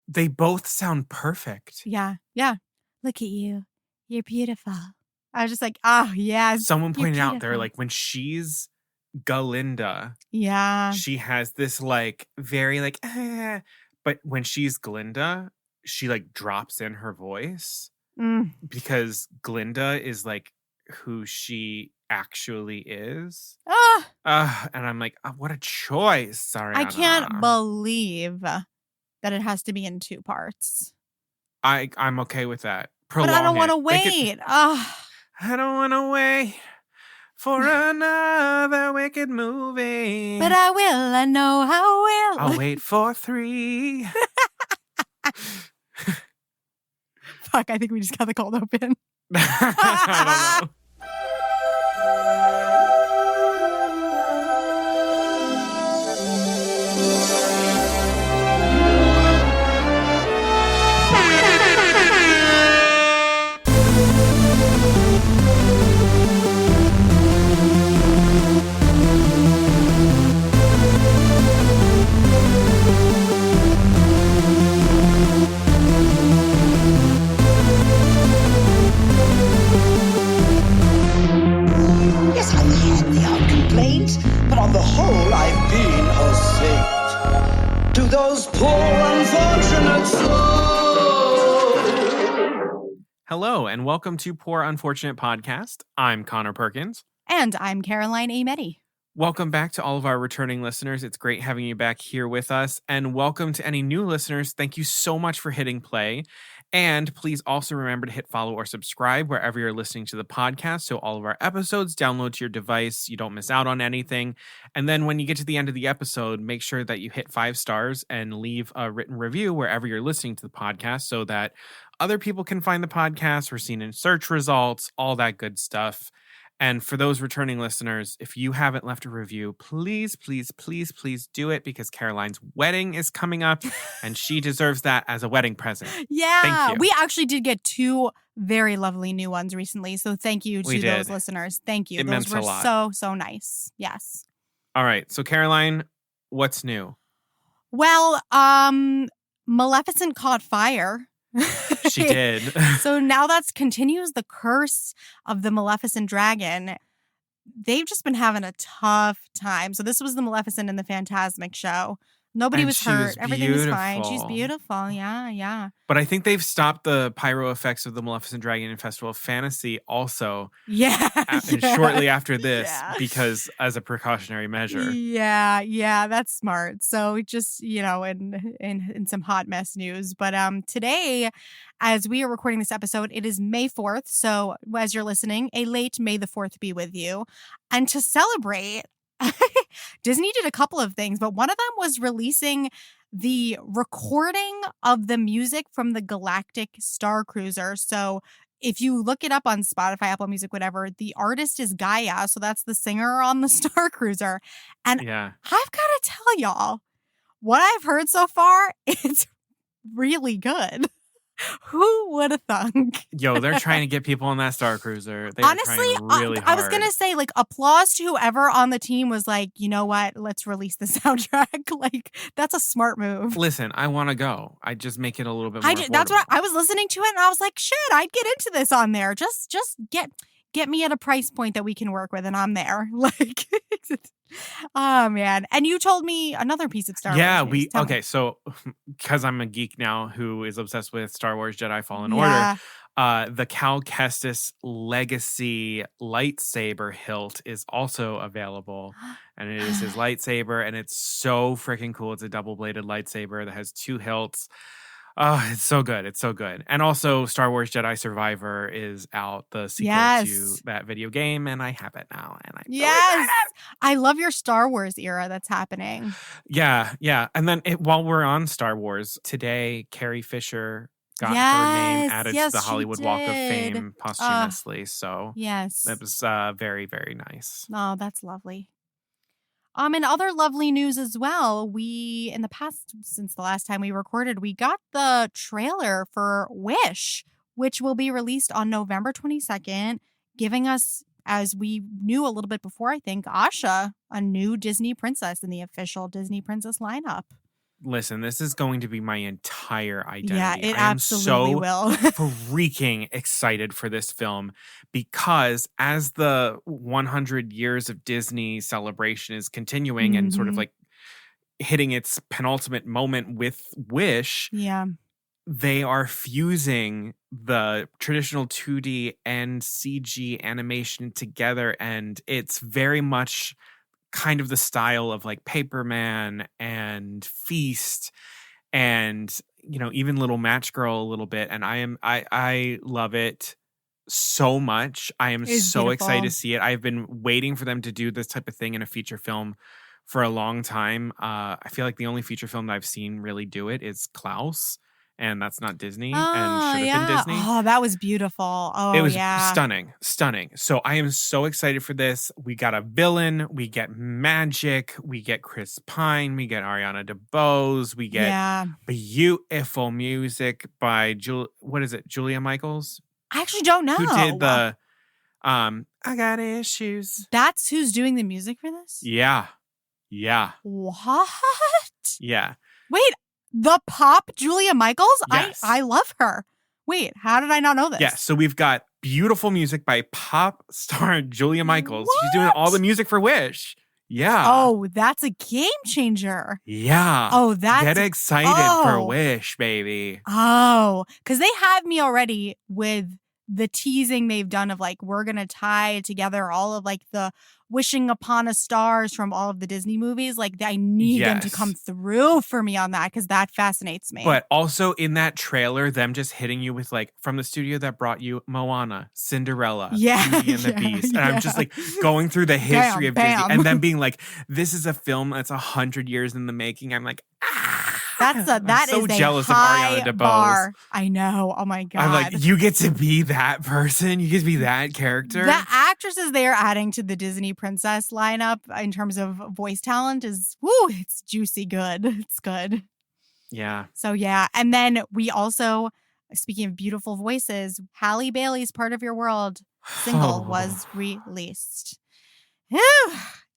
They both sound perfect. Yeah. Look at you. You're beautiful. I was just like, oh, yes. Someone pointed out there, like, when she's Galinda, she has this, like, very, like, but when she's Glinda, she, like, drops in her voice because Glinda is, like, who she actually is. And I'm like, what a choice. Sorry. I can't believe that it has to be in 2 parts. I'm okay with that. But I don't want to wait. I don't want to wait for another wicked movie. But I will. I know I will. I'll wait for 3. Fuck, I think we just got the cold open. I don't know. But on the whole, I've been a saint to those poor unfortunate souls. Hello, and welcome to Poor Unfortunate Podcast. I'm Connor Perkins. And I'm Caroline Ameti. Welcome back to all of our returning listeners. It's great having you back here with us. And welcome to any new listeners. Thank you so much for hitting play. And please also remember to hit follow or subscribe wherever you're listening to the podcast, so all of our episodes download to your device. You don't miss out on anything. And then when you get to the end of the episode, make sure that you hit 5 stars and leave a written review wherever you're listening to the podcast so that other people can find the podcast. We're seen in search results, all that good stuff. And for those returning listeners, if you haven't left a review, please, please, please, please do it, because Caroline's wedding is coming up and she deserves that as a wedding present. Yeah. Thank you. We actually did get 2 very lovely new ones recently. So thank you to those listeners. Thank you. Those were so nice. Yes. All right. So Caroline, what's new? Well, Maleficent caught fire. She did. So now that continues the curse of the Maleficent dragon. They've just been having a tough time. So this was the Maleficent in the Phantasmic show. Nobody was hurt. Everything was fine. She's beautiful. Yeah. But I think they've stopped the pyro effects of the Maleficent Dragon in Festival of Fantasy also. Yeah. Shortly after this, because as a precautionary measure. Yeah, that's smart. So just, in some hot mess news. But today, as we are recording this episode, it is May 4th. So as you're listening, a late May the 4th be with you. And to celebrate, Disney did a couple of things, but one of them was releasing the recording of the music from the Galactic Star Cruiser. So if you look it up on Spotify, Apple Music, whatever, the artist is Gaia. So that's the singer on the Star Cruiser. And I've got to tell y'all, what I've heard so far, it's really good. Who would have thunk? Yo, they're trying to get people on that Star Cruiser. Honestly, really hard. I was going to say, applause to whoever on the team was like, you know what? Let's release the soundtrack. That's a smart move. Listen, I want to go. I just make it a little bit more affordable. That's what I was listening to it, and I was like, shit, I'd get into this on there. Just get me at a price point that we can work with, and I'm there. Oh, man. And you told me another piece of Star Wars. Yeah, so because I'm a geek now who is obsessed with Star Wars Jedi Fallen Order, the Cal Kestis Legacy lightsaber hilt is also available. And it is his lightsaber, and it's so freaking cool. It's a double-bladed lightsaber that has 2 hilts. Oh, it's so good. It's so good. And also Star Wars Jedi Survivor is out, the sequel to that video game, and I have it now. And I'm so excited. I love your Star Wars era that's happening. Yeah. And then while we're on Star Wars, today Carrie Fisher got her name added to the Hollywood Walk of Fame posthumously. So that was very, very nice. Oh, that's lovely. And other lovely news as well. We, in the past, since the last time we recorded, we got the trailer for Wish, which will be released on November 22nd, giving us, as we knew a little bit before, I think, Asha, a new Disney princess in the official Disney princess lineup. listen, this is going to be my entire identity. Yeah, it I am absolutely so will. freaking excited for this film because as the 100 years of Disney celebration is continuing and sort of Mhm. like hitting its penultimate moment with Wish, Yeah. they are fusing the traditional 2D and CG animation together, and it's very much kind of the style of like Paperman and Feast and even Little Match Girl a little bit, and I love it so much. I am It's so excited to beautiful. see it. I've been waiting for them to do this type of thing in a feature film for a long time. I feel like the only feature film that I've seen really do it is Klaus, and that's not Disney and Oh, should have been yeah. Disney. Oh, that was beautiful. It Oh, was yeah. stunning. So I am so excited for this. We got a villain, we get magic, we get Chris Pine, we get Ariana DeBose, we get Yeah. beautiful music by Julia Michaels, I actually don't know. who did the I got issues. That's who's doing the music for this? Yeah. What? Yeah. Wait, the pop Julia Michaels? Yes. I love her. Wait, how did I not know this? Yeah. So we've got beautiful music by pop star Julia Michaels. She's doing What? all the music for Wish. Yeah. Oh, that's a game changer. Yeah. Oh, that's Get excited for Wish, baby. Oh, because they have me already with the teasing they've done of like, we're going to tie together all of like the wishing upon a stars from all of the Disney movies. Like, I need them to Yes. come through for me on that because that fascinates me. But also in that trailer, them just hitting you with like from the studio that brought you Moana, Cinderella, Yeah, Beauty and the yeah, Beast. And I'm just yeah. like going through the history of Bam. Disney and then being like, this is a film that's 100 years in the making. I'm like, That I'm so is jealous a of high Ariana DeBose. bar. I know. Oh my God. I'm like, you get to be that person. You get to be that character. The actresses they are adding to the Disney princess lineup in terms of voice talent is, woo, it's juicy good. It's good. Yeah. So yeah. And then we also, speaking of beautiful voices, Halle Bailey's Part of Your World single was released.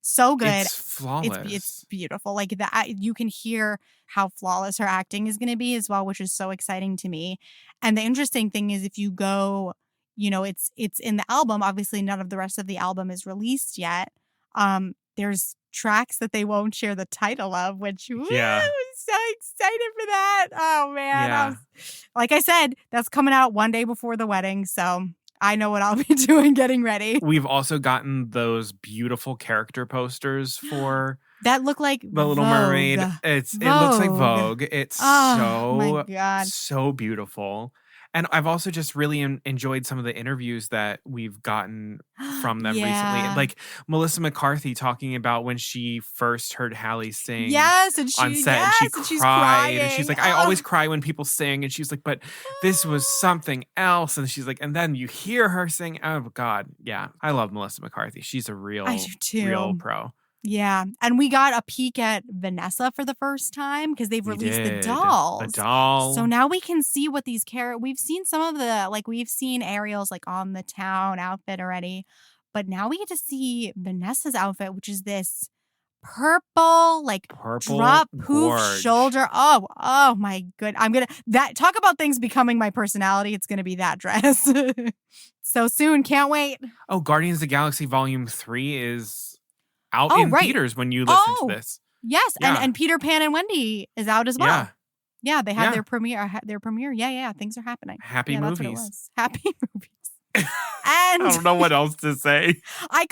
So good. It's flawless. It's beautiful. Like that, you can hear how flawless her acting is going to be as well, which is so exciting to me. And the interesting thing is, if you go, it's in the album. Obviously, none of the rest of the album is released yet. There's tracks that they won't share the title of, which I'm so excited for that. Oh man, Yeah. Like I said, that's coming out one day before the wedding, so I know what I'll be doing getting ready. We've also gotten those beautiful character posters for That look like The Little Vogue. Mermaid. It looks like Vogue. It's my God. so beautiful. And I've also just really enjoyed some of the interviews that we've gotten from them recently. Like Melissa McCarthy talking about when she first heard Halle sing and on set and she cried. she's And crying. she's like, I always cry when people sing. And she's like, but this was something else. And she's like, and then you hear her sing. Oh, God. Yeah. I love Melissa McCarthy. She's a I do too. real pro. Yeah. And we got a peek at Vanessa for the first time because they've released the dolls. The doll. So now we can see what these we've seen some of the, like we've seen Ariel's like on the town outfit already. But now we get to see Vanessa's outfit, which is this purple drop poof gorge. shoulder. Oh my good. Talk about things becoming my personality. It's gonna be that dress. So soon, can't wait. Oh, Guardians of the Galaxy Volume 3 is out in theaters when you listen to this. Yes, Yeah. and Peter Pan and Wendy is out as well. Yeah. Yeah, they had Yeah. their premiere. Yeah, things are happening. Happy That's what it movies. was. Happy movies. And I don't know what else to say. I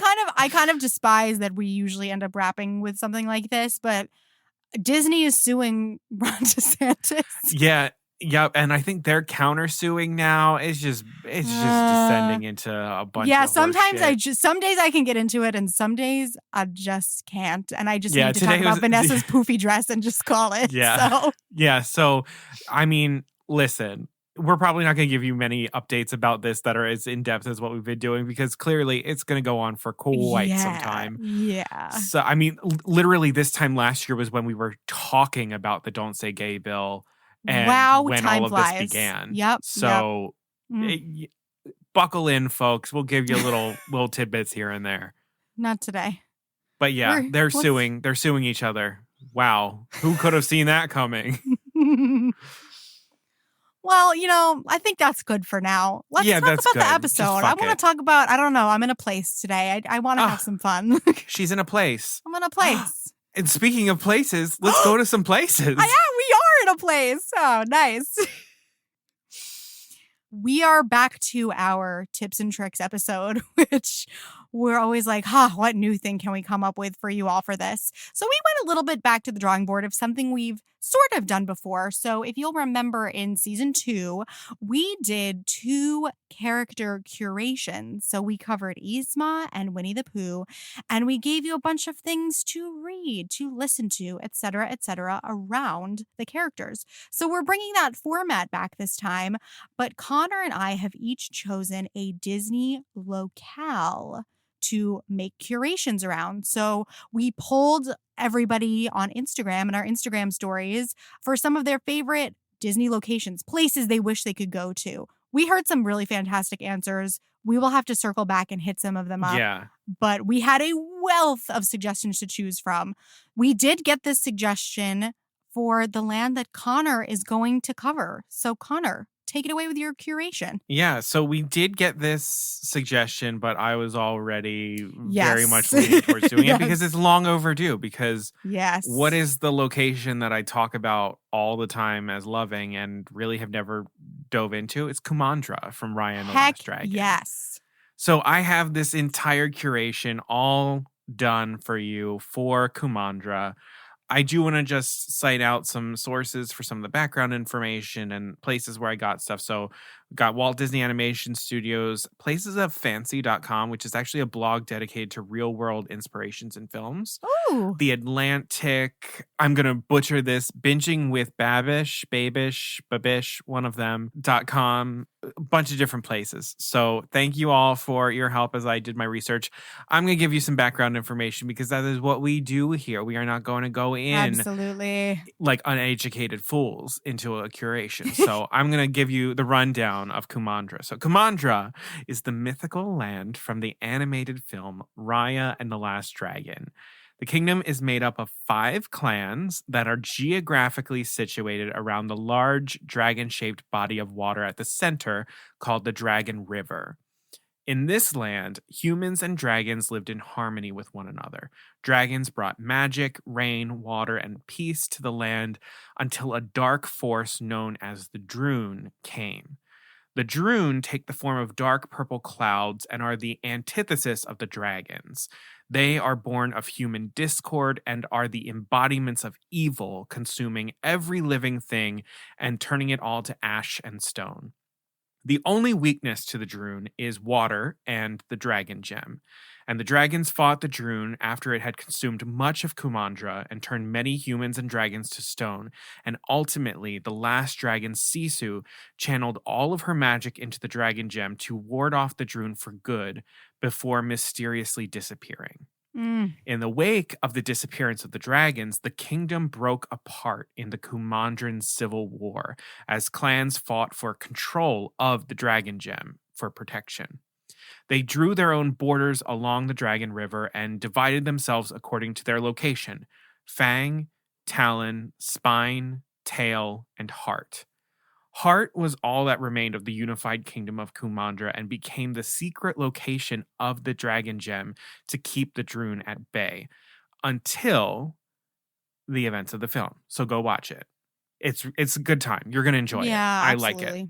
kind of despise that we usually end up wrapping with something like this, but Disney is suing Ron DeSantis. Yeah. And I think they're countersuing now. It's just descending into a bunch of sometimes horseshit. some days I can get into it and some days I just can't. And I just need to talk today about was- Vanessa's poofy dress and just call it. Yeah. So. Yeah. So, I mean, listen, we're probably not going to give you many updates about this that are as in depth as what we've been doing because clearly it's going to go on for quite some time. Yeah. So, I mean, literally this time last year was when we were talking about the Don't Say Gay bill and when time all of flies. this began. Yep. So, buckle in, folks. We'll give you little tidbits here and there. Not today. They're suing each other. Wow. Who could have seen that coming? Well, I think that's good for now. Let's Yeah, talk that's about the good. Just episode. I fuck want to it. talk about, I don't know, I'm in a place today. I want to have Ah. some fun. She's in a place. I'm in a place. And speaking of places, let's go to some places. Yeah, we are in a place. Oh, nice. We are back to our tips and tricks episode, which we're always like, what new thing can we come up with for you all for this? So we went a little bit back to the drawing board of something we've sort of done before. So if you'll remember in season 2, we did 2 character curations. So we covered Yzma and Winnie the Pooh, and we gave you a bunch of things to read, to listen to, etc., around the characters. So we're bringing that format back this time, but Connor and I have each chosen a Disney locale to make curations around. So we polled everybody on Instagram and our Instagram stories for some of their favorite Disney locations, places they wish they could go to. We heard some really fantastic answers. We will have to circle back and hit some of them up. Yeah. But we had a wealth of suggestions to choose from. We did get this suggestion for the land that Connor is going to cover. So Connor, take it away with your curation. Yeah, so we did get this suggestion, but I was already very Yes. much leaning towards doing Yes. it because it's long overdue. Because Yes. what is the location that I talk about all the time as loving and really have never dove into? It's Kumandra from Raya and the Heck Last Dragon. yes. So I have this entire curation all done for you for Kumandra. I do want to just cite out some sources for some of the background information and places where I got stuff. So we got Walt Disney Animation Studios, placesoffancy.com, which is actually a blog dedicated to real world inspirations in films. Ooh. The Atlantic, I'm going to butcher this, binging with Babish, one of them.com, a bunch of different places. So thank you all for your help as I did my research. I'm going to give you some background information because that is what we do here. We are not going to go in Absolutely. like uneducated fools into a curation. So I'm going to give you the rundown of Kumandra. So Kumandra is the mythical land from the animated film Raya and the Last Dragon. The kingdom is made up of 5 clans that are geographically situated around the large dragon-shaped body of water at the center called the Dragon River. In this land, humans and dragons lived in harmony with one another. Dragons brought magic, rain, water, and peace to the land until a dark force known as the Droon came. The Droon take the form of dark purple clouds and are the antithesis of the dragons. They are born of human discord and are the embodiments of evil, consuming every living thing and turning it all to ash and stone. The only weakness to the Droon is water and the dragon gem. And the dragons fought the Droon after it had consumed much of Kumandra and turned many humans and dragons to stone. And ultimately, the last dragon, Sisu, channeled all of her magic into the dragon gem to ward off the Droon for good before mysteriously disappearing. In the wake of the disappearance of the dragons, the kingdom broke apart in the Kumandran Civil War as clans fought for control of the dragon gem for protection. They drew their own borders along the Dragon River and divided themselves according to their location: fang, talon, spine, tail, and heart. Heart was all that remained of the unified kingdom of Kumandra and became the secret location of the dragon gem to keep the Droon at bay until the events of the film. So go watch it. It's a good time. You're going to enjoy it. I like it.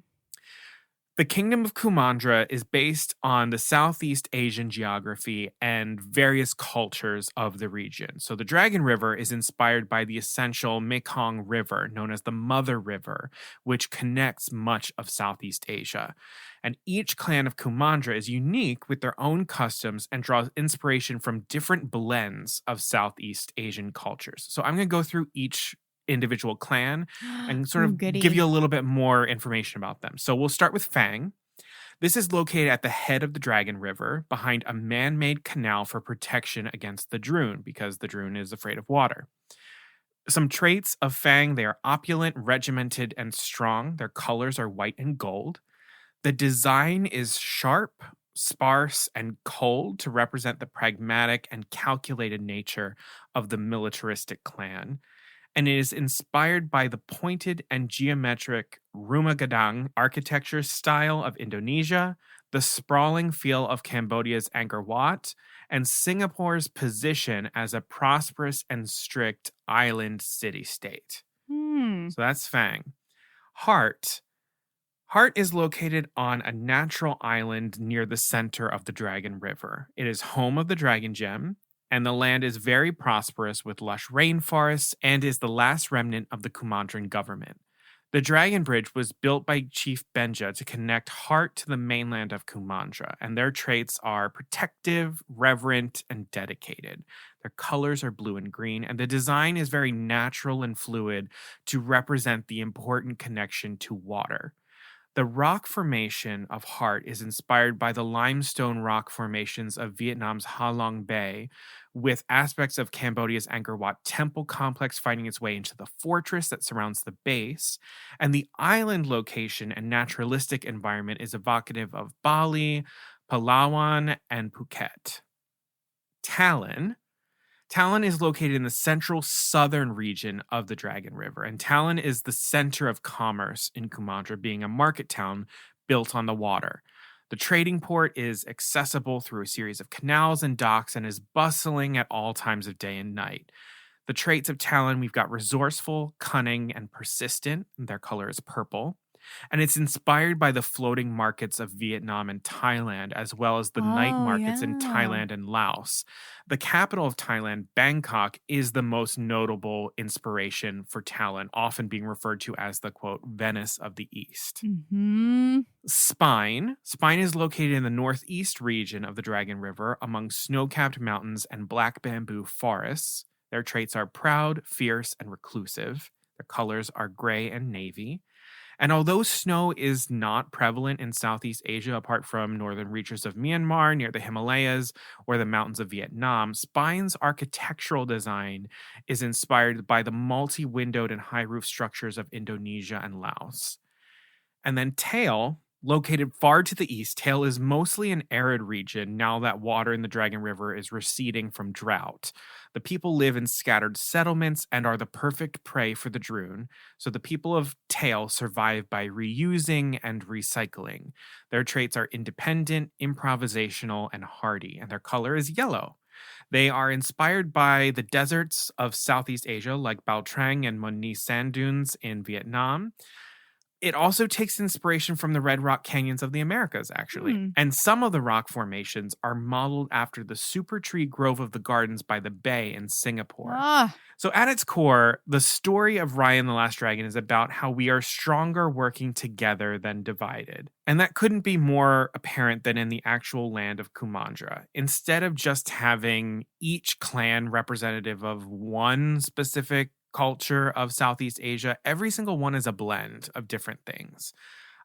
The Kingdom of Kumandra is based on the Southeast Asian geography and various cultures of the region. So the Dragon River is inspired by the essential Mekong River, known as the Mother River, which connects much of Southeast Asia. And each clan of Kumandra is unique with their own customs and draws inspiration from different blends of Southeast Asian cultures. So I'm going to go through each individual clan and sort of give you a little bit more information about them. So we'll start with Fang. This is located at the head of the Dragon River behind a man-made canal for protection against the Droon because the Droon is afraid of water. Some traits of Fang: they are opulent, regimented, and strong. Their colors are white and gold. The design is sharp, sparse, and cold to represent the pragmatic and calculated nature of the militaristic clan. And it is inspired by the pointed and geometric rumah gadang architecture style of Indonesia, the sprawling feel of Cambodia's Angkor Wat, and Singapore's position as a prosperous and strict island city-state. So that's Fang. Heart. Heart is located on a natural island near the center of the Dragon River. It is home of the Dragon Gem, and the land is very prosperous with lush rainforests and is the last remnant of the Kumandran government. The Dragon Bridge was built by Chief Benja to connect Heart to the mainland of Kumandra, and their traits are protective, reverent, and dedicated. Their colors are blue and green, and the design is very natural and fluid to represent the important connection to water. The rock formation of Heart is inspired by the limestone rock formations of Vietnam's Ha Long Bay, with aspects of Cambodia's Angkor Wat temple complex finding its way into the fortress that surrounds the base. And the island location and naturalistic environment is evocative of Bali, Palawan, and Phuket. Talon. Talon is located in the central southern region of the Dragon River, and Talon is the center of commerce in Kumandra, being a market town built on the water. The trading port is accessible through a series of canals and docks and is bustling at all times of day and night. The traits of Talon, we've got resourceful, cunning, and persistent. Their color is purple. And it's inspired by the floating markets of Vietnam and Thailand, as well as the night markets in Thailand and Laos. The capital of Thailand, Bangkok, is the most notable inspiration for Talon, often being referred to as the, quote, Venice of the East. Spine. Spine is located in the northeast region of the Dragon River among snow-capped mountains and black bamboo forests. Their traits are proud, fierce, and reclusive. Their colors are gray and navy. And although snow is not prevalent in Southeast Asia, apart from northern reaches of Myanmar, near the Himalayas, or the mountains of Vietnam, Spine's architectural design is inspired by the multi-windowed and high-roof structures of Indonesia and Laos. And then Tail, located far to the east, Tail is mostly an arid region now that water in the Dragon River is receding from drought. The people live in scattered settlements and are the perfect prey for the Droon, so the people of Tail survive by reusing and recycling. Their traits are independent, improvisational, and hardy, and their color is yellow. They are inspired by the deserts of Southeast Asia, like Bao Trang and Mon Ni sand dunes in Vietnam. It also takes inspiration from the Red Rock Canyons of the Americas, actually. And some of the rock formations are modeled after the super tree grove of the gardens by the bay in Singapore. So at its core, the story of Raya and the Last Dragon is about how we are stronger working together than divided. And that couldn't be more apparent than in the actual land of Kumandra. Instead of just having each clan representative of one specific culture of Southeast Asia, every single one is a blend of different things.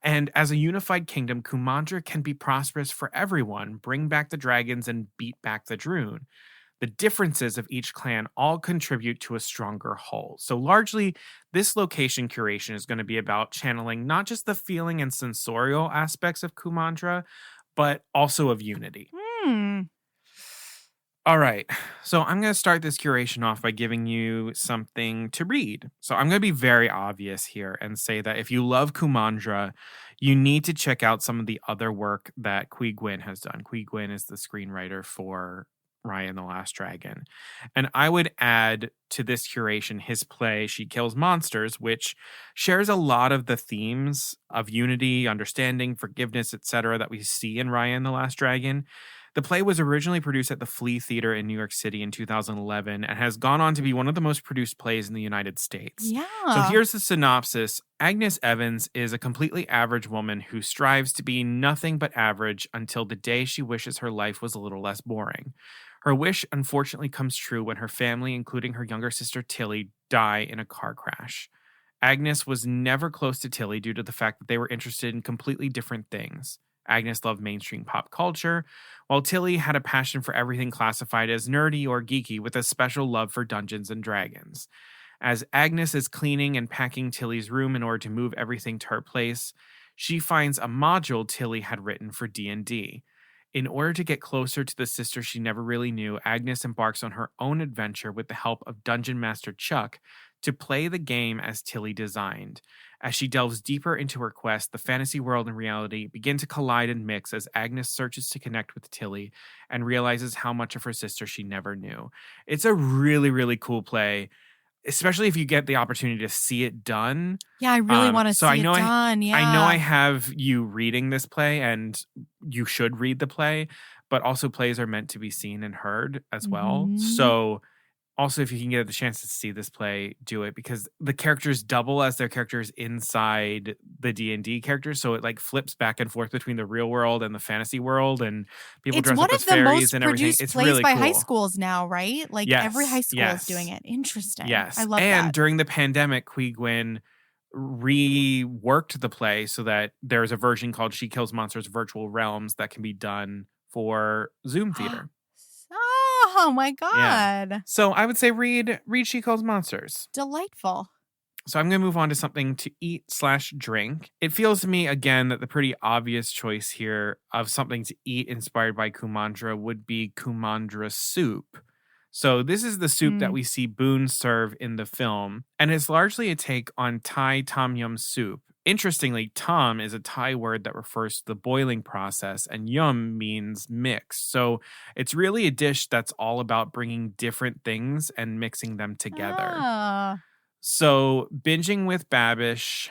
And as a unified kingdom, Kumandra can be prosperous for everyone, bring back the dragons, and beat back the Droon. The differences of each clan all contribute to a stronger whole. So largely, this location curation is going to be about channeling not just the feeling and sensorial aspects of Kumandra, but also of unity. All right, so I'm going to start this curation off by giving you something to read. So I'm going to be very obvious here and say that if you love Kumandra, you need to check out some of the other work that Quy Nguyen has done. Quy Nguyen is the screenwriter for Raya and the Last Dragon. And I would add to this curation his play, She Kills Monsters, which shares a lot of the themes of unity, understanding, forgiveness, etc. that we see in Raya and the Last Dragon. The play was originally produced at the Flea Theater in New York City in 2011 and has gone on to be one of the most produced plays in the United States. So here's the synopsis. Agnes Evans is a completely average woman who strives to be nothing but average until the day she wishes her life was a little less boring. Her wish unfortunately comes true when her family, including her younger sister Tilly, die in a car crash. Agnes was never close to Tilly due to the fact that they were interested in completely different things. Agnes loved mainstream pop culture, while Tilly had a passion for everything classified as nerdy or geeky with a special love for Dungeons and Dragons. As Agnes is cleaning and packing Tilly's room in order to move everything to her place, she finds a module Tilly had written for D&D. In order to get closer to the sister she never really knew, Agnes embarks on her own adventure with the help of Dungeon Master Chuck to play the game as Tilly designed. As she delves deeper into her quest, the fantasy world and reality begin to collide and mix as Agnes searches to connect with Tilly and realizes how much of her sister she never knew. It's a really, really cool play, especially if you get the opportunity to see it done. Yeah, I really want to so see I know it done. Yeah. I know I have you reading this play, and you should read the play, but also plays are meant to be seen and heard as well. Mhm. So also, if you can get the chance to see this play, do it, because the characters double as their characters inside the D&D characters. So it like flips back and forth between the real world and the fantasy world, and people It's dress one up as of the fairies most and everything. produced It's plays really by cool. high schools now, right? Like every high school is doing it. Interesting. Yes. I love and that. during the pandemic, Qui Gwyn reworked the play so that there's a version called She Kills Monsters Virtual Realms that can be done for Zoom theater. Oh my God. Yeah. So I would say read She Kills Monsters. Delightful. So I'm going to move on to something to eat/drink. It feels to me, again, that the pretty obvious choice here of something to eat inspired by Kumandra would be Kumandra soup. So this is the soup that we see Boone serve in the film, and it's largely a take on Thai tom yum soup. Interestingly, tom is a Thai word that refers to the boiling process, and yum means mix. So it's really a dish that's all about bringing different things and mixing them together. Ah. So binging with Babish,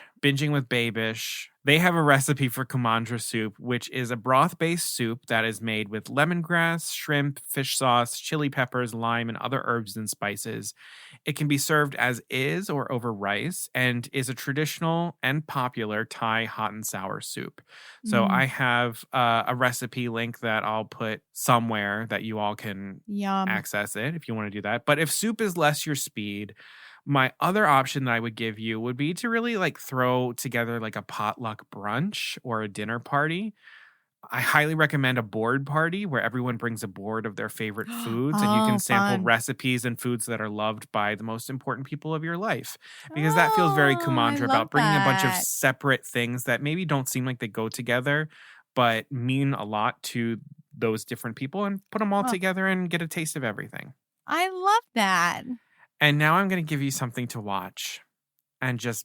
they have a recipe for Kumandra soup, which is a broth-based soup that is made with lemongrass, shrimp, fish sauce, chili peppers, lime, and other herbs and spices. It can be served as is or over rice, and is a traditional and popular Thai hot and sour soup. So I have a recipe link that I'll put somewhere that you all can access it if you want to do that. But if soup is less your speed, my other option that I would give you would be to really like throw together like a potluck brunch or a dinner party. I highly recommend a board party where everyone brings a board of their favorite foods and you can sample recipes and foods that are loved by the most important people of your life. Because that feels very Kumandra about bringing a bunch of separate things that maybe don't seem like they go together, but mean a lot to those different people, and put them all together and get a taste of everything. I love that. And now I'm going to give you something to watch, and just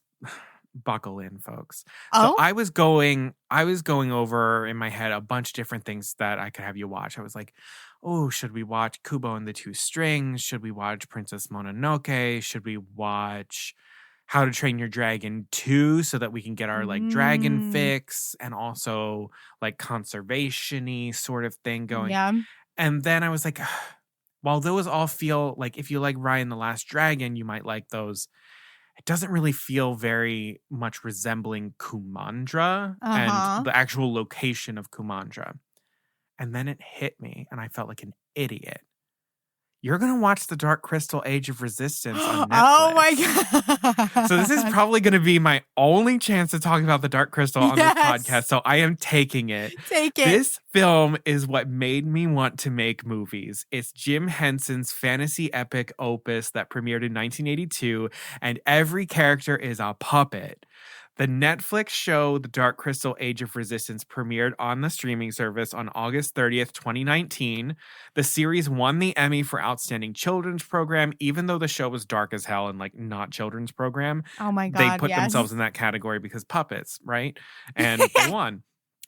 buckle in, folks. So I was going over in my head a bunch of different things that I could have you watch. I was like, oh, should we watch Kubo and the Two Strings? Should we watch Princess Mononoke? Should we watch How to Train Your Dragon 2 so that we can get our like dragon fix and also like conservation-y sort of thing going? Yeah. And then I was like, while those all feel like, if you like Raya and the Last Dragon, you might like those, it doesn't really feel very much resembling Kumandra and the actual location of Kumandra. And then it hit me, and I felt like an idiot. You're going to watch The Dark Crystal Age of Resistance on Netflix. Oh my God. So this is probably going to be my only chance to talk about The Dark Crystal on this podcast. So I am taking it. Take it. This film is what made me want to make movies. It's Jim Henson's fantasy epic opus that premiered in 1982, and every character is a puppet. The Netflix show The Dark Crystal Age of Resistance premiered on the streaming service on August 30th, 2019. The series won the Emmy for Outstanding Children's Program, even though the show was dark as hell and like not children's program. Oh my God, they put themselves in that category because puppets, right? And they won.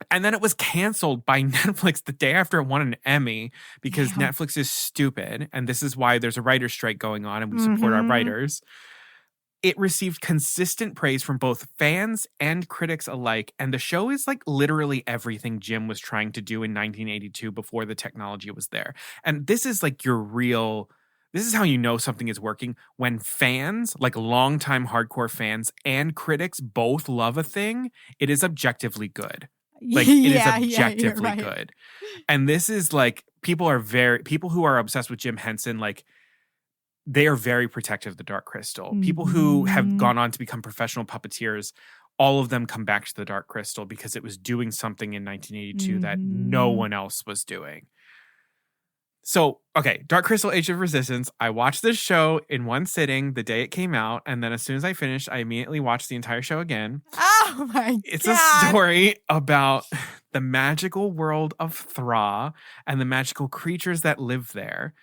And then it was canceled by Netflix the day after it won an Emmy because Netflix is stupid. And this is why there's a writer's strike going on, and we support our writers. It received consistent praise from both fans and critics alike, and the show is like literally everything Jim was trying to do in 1982 before the technology was there. And this is like this is how you know something is working, when fans, like longtime hardcore fans and critics both love a thing, it is objectively good. Like it is objectively good. And this is like, people who are obsessed with Jim Henson, like, they are very protective of the Dark Crystal. People who have gone on to become professional puppeteers, all of them come back to the Dark Crystal because it was doing something in 1982 that no one else was doing. So, okay, Dark Crystal Age of Resistance. I watched this show in one sitting the day it came out, and then as soon as I finished, I immediately watched the entire show again. Oh my God. It's a story about the magical world of Thra and the magical creatures that live there.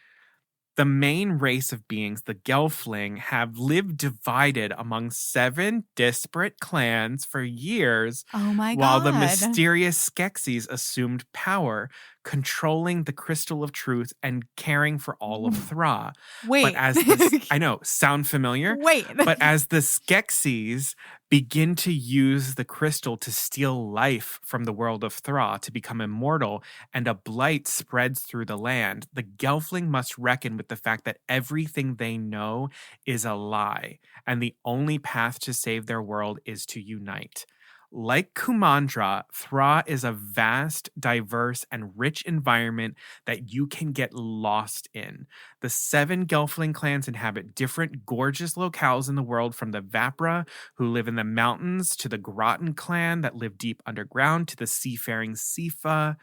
The main race of beings, the Gelfling, have lived divided among 7 disparate clans for years, Oh my while the God. mysterious Skeksis assumed power, controlling the Crystal of Truth and caring for all of Thra. Wait. But as the, I know, sound familiar? Wait. But as the Skeksis begin to use the crystal to steal life from the world of Thra to become immortal, and a blight spreads through the land, the Gelfling must reckon with the fact that everything they know is a lie, and the only path to save their world is to unite. Like Kumandra, Thra is a vast, diverse, and rich environment that you can get lost in. The 7 Gelfling clans inhabit different gorgeous locales in the world, from the Vapra, who live in the mountains, to the Groton clan that live deep underground, to the seafaring Sifa.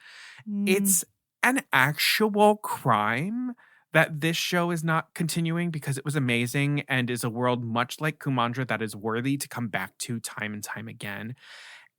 It's an actual crime that this show is not continuing, because it was amazing and is a world much like Kumandra that is worthy to come back to time and time again.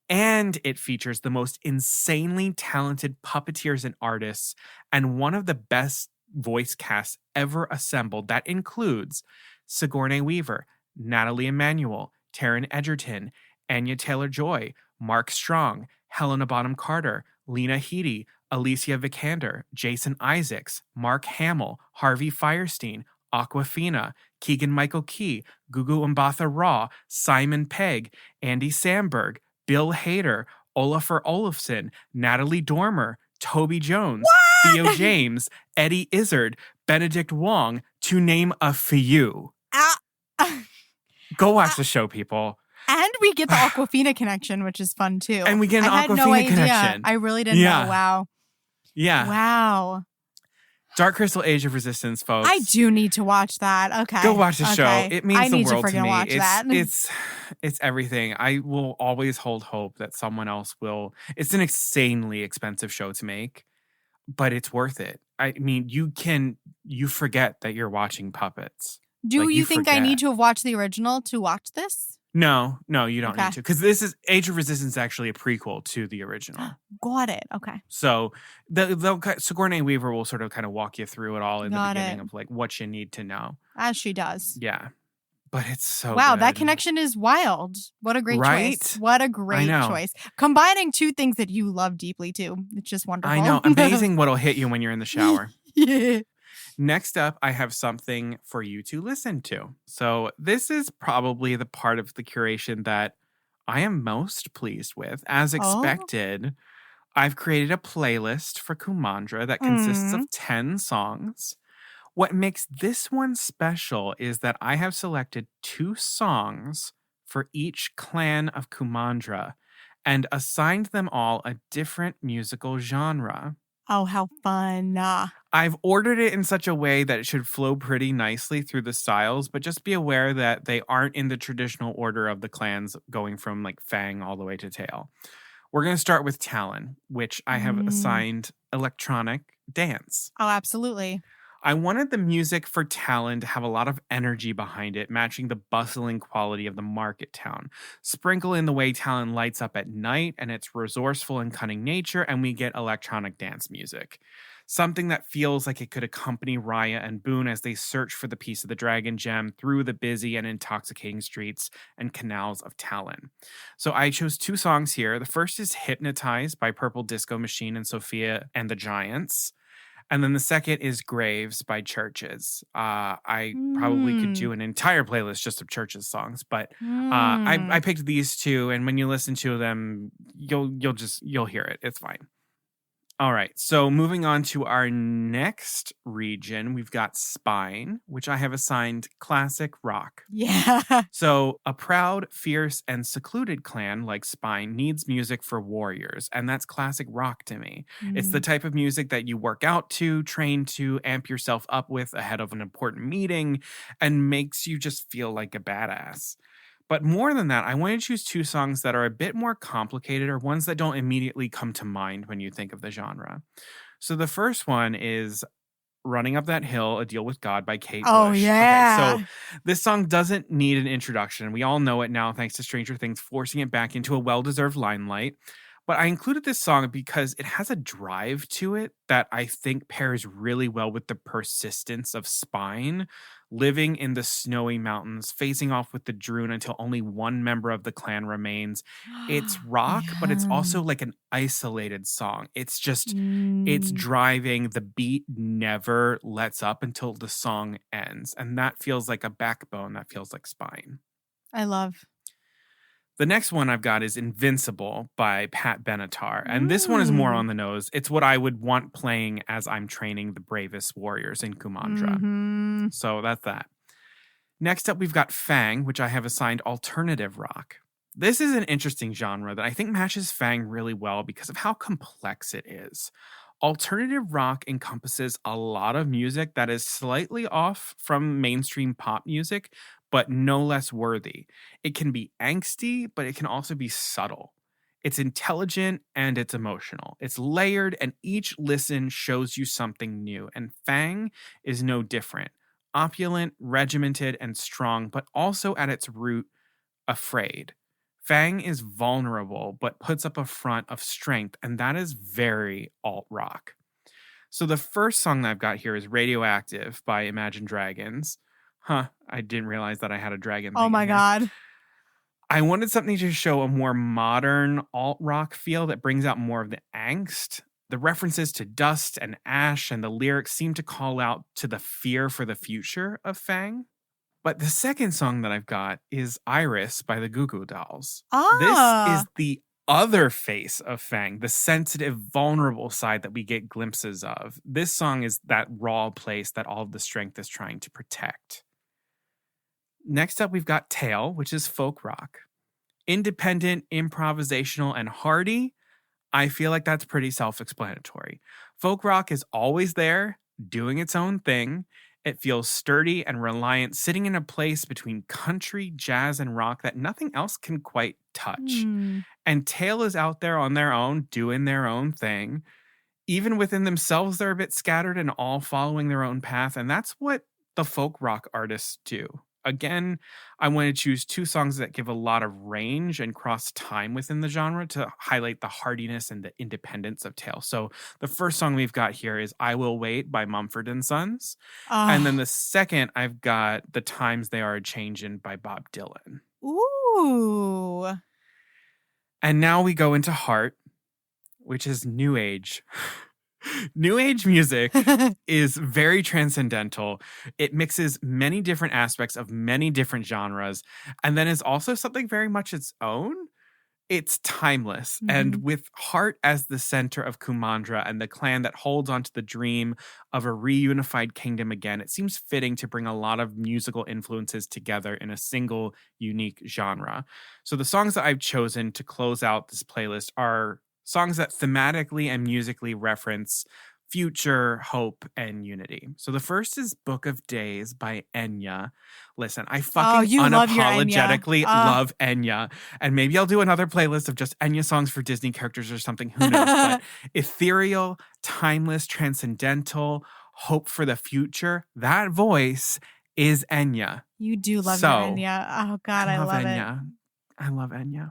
And it features the most insanely talented puppeteers and artists, and one of the best voice casts ever assembled that includes Sigourney Weaver, Natalie Emmanuel, Taron Egerton, Anya Taylor-Joy, Mark Strong, Helena Bonham Carter, Lena Headey, Alicia Vikander, Jason Isaacs, Mark Hamill, Harvey Fierstein, Aquafina, Keegan-Michael Key, Gugu Mbatha Raw, Simon Pegg, Andy Samberg, Bill Hader, Olafur Olafsson, Natalie Dormer, Toby Jones, Theo James, Eddie Izzard, Benedict Wong, to name a few. Go watch the show, people. And we get the Aquafina connection, which is fun too. And we get an I had Aquafina no idea. connection. I really didn't know. Wow. Yeah. Wow. Dark Crystal Age of Resistance, folks. I do need to watch that. Okay. Go watch the show. It means the world to me. Watch that. It's everything. I will always hold hope that someone else will. It's an insanely expensive show to make, but it's worth it. I mean, you forget that you're watching puppets. Do you think I need to have watched the original to watch this? No, you don't need to, because this is Age of Resistance, actually a prequel to the original. Got it. Okay. So Sigourney Weaver will sort of kind of walk you through it all in the beginning of like what you need to know, as she does. Yeah, but it's so wow. good. That connection is wild. What a great choice! What a great choice. Combining 2 things that you love deeply too. It's just wonderful. I know. Amazing what'll hit you when you're in the shower. Yeah. Next up, I have something for you to listen to. So this is probably the part of the curation that I am most pleased with. As expected, I've created a playlist for Kumandra that consists of 10 songs. What makes this one special is that I have selected 2 songs for each clan of Kumandra and assigned them all a different musical genre. Oh, how fun. I've ordered it in such a way that it should flow pretty nicely through the styles, but just be aware that they aren't in the traditional order of the clans, going from like Fang all the way to Tail. We're going to start with Talon, which I have assigned electronic dance. Oh, absolutely. I wanted the music for Talon to have a lot of energy behind it, matching the bustling quality of the market town. Sprinkle in the way Talon lights up at night and its resourceful and cunning nature, and we get electronic dance music. Something that feels like it could accompany Raya and Boone as they search for the piece of the dragon gem through the busy and intoxicating streets and canals of Talon. So I chose 2 songs here. The first is Hypnotized by Purple Disco Machine and Sophia and the Giants. And then the second is Graves by Churches. I probably could do an entire playlist just of Churches songs, but I picked these 2, and when you listen to them, you'll hear it. It's fine. All right, so moving on to our next region, we've got Spine, which I have assigned classic rock. Yeah. So a proud, fierce, and secluded clan like Spine needs music for warriors, and that's classic rock to me. It's the type of music that you work out to, train to, amp yourself up with ahead of an important meeting, and makes you just feel like a badass. But more than that, I want to choose 2 songs that are a bit more complicated, or ones that don't immediately come to mind when you think of the genre. So the first one is Running Up That Hill, A Deal with God by Kate Bush. Oh, yeah. Okay, so this song doesn't need an introduction. We all know it now thanks to Stranger Things forcing it back into a well-deserved limelight. But I included this song because it has a drive to it that I think pairs really well with the persistence of Spine, living in the snowy mountains, facing off with the Droon until only one member of the clan remains. It's rock, but it's Yeah. also like an isolated song. It's just, it's Mm, driving. The beat never lets up until the song ends. And that feels like a backbone. That feels like Spine. I love. The next one I've got is Invincible by Pat Benatar. And this one is more Mm. on the nose. It's what I would want playing as I'm training the bravest warriors in Kumandra. Mhm. So that's that. Next up, we've got Fang, which I have assigned alternative rock. This is an interesting genre that I think matches Fang really well because of how complex it is. Alternative rock encompasses a lot of music that is slightly off from mainstream pop music, but no less worthy. It can be angsty, but it can also be subtle. It's intelligent and it's emotional. It's layered, and each listen shows you something new. And Fang is no different. Opulent, regimented, and strong, but also at its root, afraid. Fang is vulnerable, but puts up a front of strength, and that is very alt rock. So the first song that I've got here is Radioactive by Imagine Dragons. Huh, I didn't realize that I had a dragon Oh thing in my here. God. I wanted something to show a more modern alt rock feel that brings out more of the angst. The references to dust and ash and the lyrics seem to call out to the fear for the future of Fang. But the second song that I've got is Iris by the Goo Goo Dolls. This Ah. is the other face of Fang, the sensitive, vulnerable side that we get glimpses of. This song is that raw place that all of the strength is trying to protect. Next up, we've got Tail, which is folk rock. Independent, improvisational, and hearty. I feel like that's pretty self-explanatory. Folk rock is always there, doing its own thing. It feels sturdy and reliant, sitting in a place between country, jazz, and rock that nothing else can quite touch. Mm. And Tail is out there on their own, doing their own thing. Even within themselves, they're a bit scattered and all following their own path. And that's what the folk rock artists do. Again, I want to choose two songs that give a lot of range and cross time within the genre to highlight the hardiness and the independence of Tail. So the first song we've got here is I Will Wait by Mumford and Sons. And then Ah. the second, I've got The Times They Are A-Changin' by Bob Dylan. Ooh. And now we go into Heart, which is New Age. New Age music is very transcendental. It mixes many different aspects of many different genres, and then is also something very much its own. It's timeless. And with Heart as the center of Kumandra and the clan that holds onto the dream of a reunified kingdom again, it seems fitting to bring a lot of musical influences together in a single unique genre. So the songs that I've chosen to close out this playlist are songs that thematically and musically reference future, hope, and unity. So the first is Book of Days by Enya. Listen, I fucking you love your Enya. unapologetically love Enya. And maybe I'll do another playlist of just Enya songs for Disney characters or something. Who knows? But ethereal, timeless, transcendental, hope for the future. That voice is Enya. You do love your Enya. Oh God, I love Enya. I love Enya.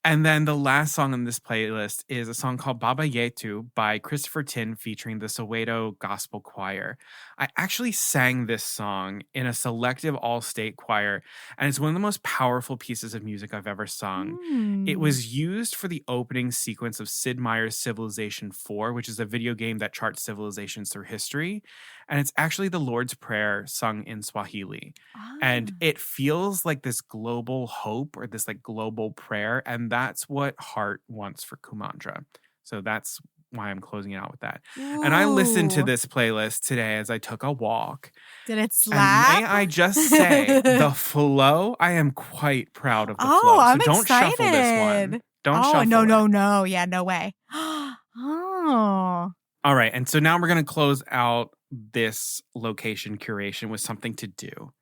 And then the last song on this playlist is a song called Baba Yetu by Christopher Tin featuring the Soweto Gospel Choir. I actually sang this song in a selective all-state choir, and it's one of the most powerful pieces of music I've ever sung. It was used for the opening sequence of Sid Meier's Civilization 4, which is a video game that charts civilizations through history. And it's actually the Lord's Prayer sung in Swahili. And it feels like this global hope or this like global prayer. And that's what Heart wants for Kumandra. So that's why I'm closing it out with that. Ooh. And I listened to this playlist today as I took a walk. Did it slap? And may I just say, the flow, I am quite proud of the flow. So I'm don't excited. shuffle this one. Don't shuffle no. Yeah, no way. Oh. All right. And so now we're going to close out this location curation with something to do.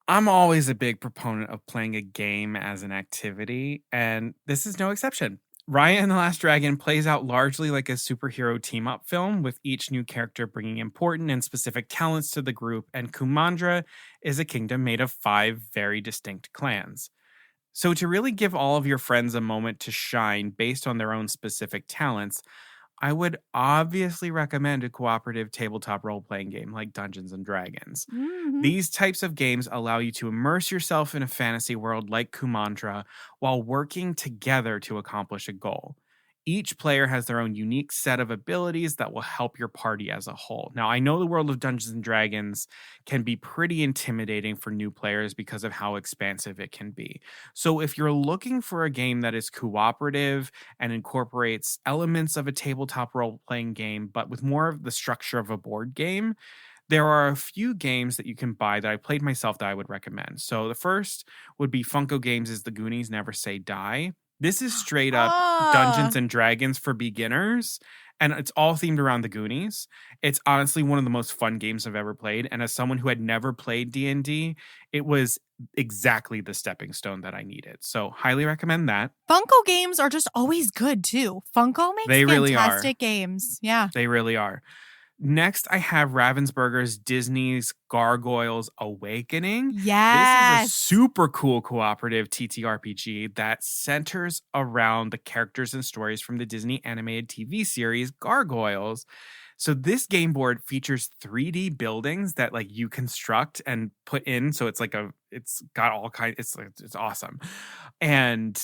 I'm always a big proponent of playing a game as an activity, and this is no exception. Raya and the Last Dragon plays out largely like a superhero team-up film, with each new character bringing important and specific talents to the group, and Kumandra is a kingdom made of 5 very distinct clans. So to really give all of your friends a moment to shine based on their own specific talents, I would obviously recommend a cooperative tabletop role-playing game like Dungeons and Dragons. Hmm. These types of games allow you to immerse yourself in a fantasy world like Kumandra while working together to accomplish a goal. Each player has their own unique set of abilities that will help your party as a whole. Now, I know the world of Dungeons and Dragons can be pretty intimidating for new players because of how expansive it can be. So, if you're looking for a game that is cooperative and incorporates elements of a tabletop role playing game, but with more of the structure of a board game, there are a few games that you can buy that I played myself that I would recommend. So the first would be Funko Games' The Goonies Never Say Die. This is straight up Ah, Dungeons and Dragons for beginners, and it's all themed around the Goonies. It's honestly one of the most fun games I've ever played, and as someone who had never played D&D, it was exactly the stepping stone that I needed. So highly recommend that. Funko games are just always good too. Funko makes They really are. fantastic games. Yeah. They really are. Next, I have Ravensburger's Disney's Gargoyles Awakening. This is a Yes. super cool cooperative TTRPG that centers around the characters and stories from the Disney animated TV series Gargoyles. So this game board features 3D buildings that like you construct and put in. So it's like it's got all kinds. It's awesome, and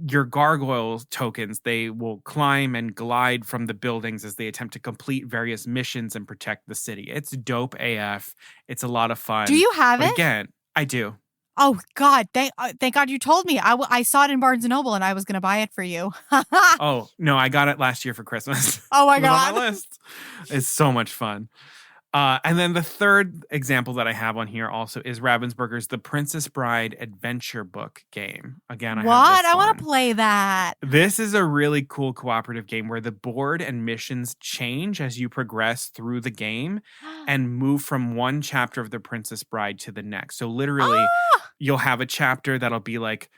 your gargoyle tokens, they will climb and glide from the buildings as they attempt to complete various missions and protect the city. It's dope AF. It's a lot of fun. Do you have But it? again, I do. Oh God! Thank God you told me. I saw it in Barnes and Noble and I was going to buy it for you. Oh, no, I got it last year for Christmas. Oh my It was on my God! list. It's so much fun. And then the third example that I have on here also is Ravensburger's The Princess Bride Adventure Book game. Again, I have What? this I want one. to play that. This is a really cool cooperative game where the board and missions change as you progress through the game and move from one chapter of The Princess Bride to the next. So literally, Ah! you'll have a chapter that'll be like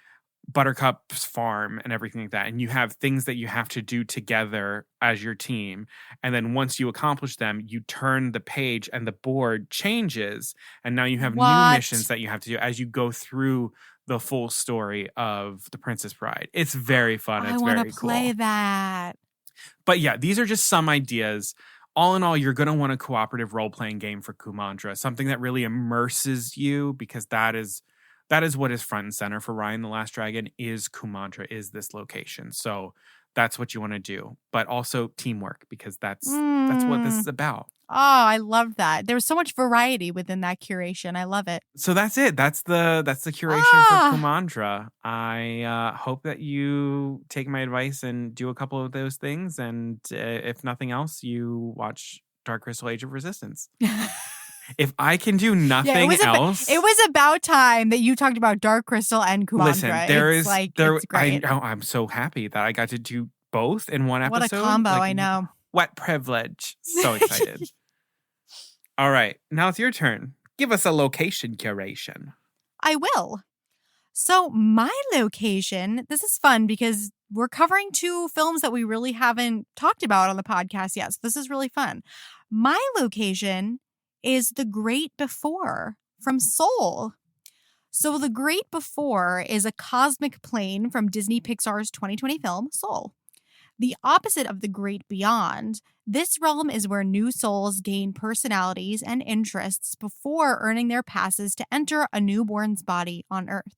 Buttercup's farm and everything like that. And you have things that you have to do together as your team. And then once you accomplish them, you turn the page and the board changes. And now you have new What? missions that you have to do as you go through the full story of The Princess Bride. It's very fun. I It's want very to play cool. that. But yeah, these are just some ideas. All in all, you're going to want a cooperative role-playing game for Kumandra, something that really immerses you, because that is what is front and center for Raya and the Last Dragon is Kumandra, is this location. So that's what you want to do, but also teamwork, because that's what this is about. Oh, I love that. There was so much variety within that curation. I love it. So that's it. That's the curation Ah! for Kumandra. I hope that you take my advice and do a couple of those things, and if nothing else, you watch Dark Crystal: Age of Resistance. If I can do nothing else, it was about time that you talked about Dark Crystal and Kumandra. listen. It's great. I'm so happy that I got to do both in one episode. What a combo! I know. What privilege! So excited. All right, now it's your turn. Give us a location curation. I will. So my location, this is fun because we're covering two films that we really haven't talked about on the podcast yet. So this is really fun. My location is The Great Before from Soul. So The Great Before is a cosmic plane from Disney Pixar's 2020 film, Soul. The opposite of the Great Beyond, this realm is where new souls gain personalities and interests before earning their passes to enter a newborn's body on Earth.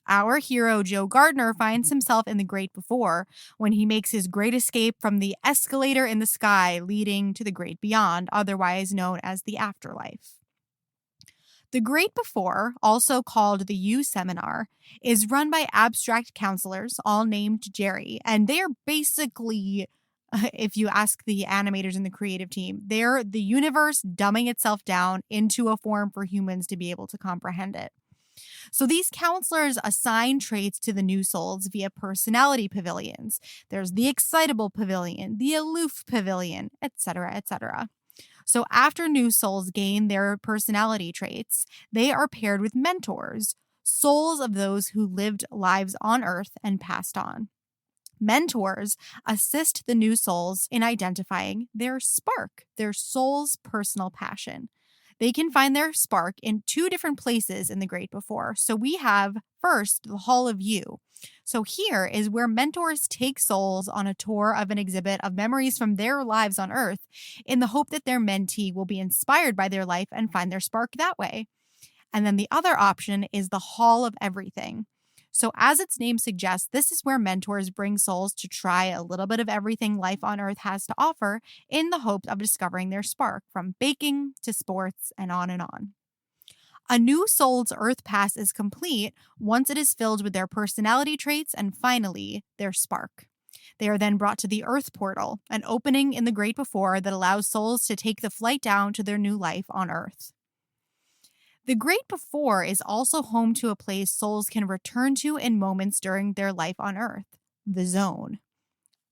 Our hero, Joe Gardner, finds himself in the Great Before when he makes his great escape from the escalator in the sky leading to the Great Beyond, otherwise known as the Afterlife. The Great Before, also called the U Seminar, is run by abstract counselors, all named Jerry, and they are basically, if you ask the animators and the creative team, they're the universe dumbing itself down into a form for humans to be able to comprehend it. So these counselors assign traits to the new souls via personality pavilions. There's the excitable pavilion, the aloof pavilion, etc., etc. So after new souls gain their personality traits, they are paired with mentors, souls of those who lived lives on Earth and passed on. Mentors assist the new souls in identifying their spark, their soul's personal passion. They can find their spark in 2 different places in the Great Before. So we have first the Hall of You. So here is where mentors take souls on a tour of an exhibit of memories from their lives on Earth in the hope that their mentee will be inspired by their life and find their spark that way. And then the other option is the Hall of Everything. So as its name suggests, this is where mentors bring souls to try a little bit of everything life on Earth has to offer in the hope of discovering their spark, from baking to sports and on and on. A new soul's Earth pass is complete once it is filled with their personality traits and finally their spark. They are then brought to the Earth Portal, an opening in the Great Before that allows souls to take the flight down to their new life on Earth. The Great Before is also home to a place souls can return to in moments during their life on Earth, the Zone.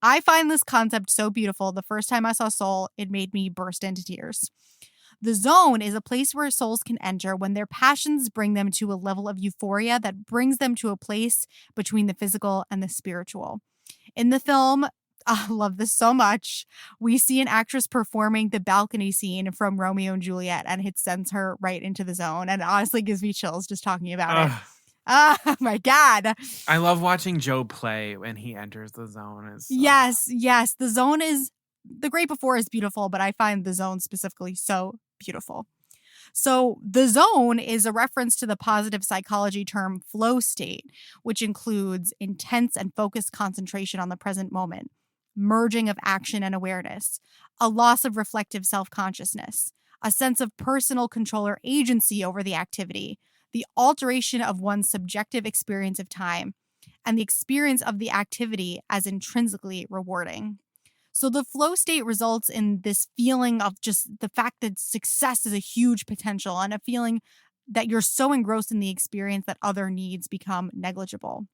I find this concept so beautiful. The first time I saw Soul, it made me burst into tears. The Zone is a place where souls can enter when their passions bring them to a level of euphoria that brings them to a place between the physical and the spiritual. In the film, I love this so much. We see an actress performing the balcony scene from Romeo and Juliet, and it sends her right into the zone. And it honestly gives me chills just talking about it. Oh my God. I love watching Joe play when he enters the zone. Yes. The zone is, the Great Before is beautiful, but I find the zone specifically so beautiful. So the zone is a reference to the positive psychology term flow state, which includes intense and focused concentration on the present moment, merging of action and awareness, a loss of reflective self-consciousness, a sense of personal control or agency over the activity, the alteration of one's subjective experience of time, and the experience of the activity as intrinsically rewarding. So the flow state results in this feeling of just the fact that success is a huge potential and a feeling that you're so engrossed in the experience that other needs become negligible.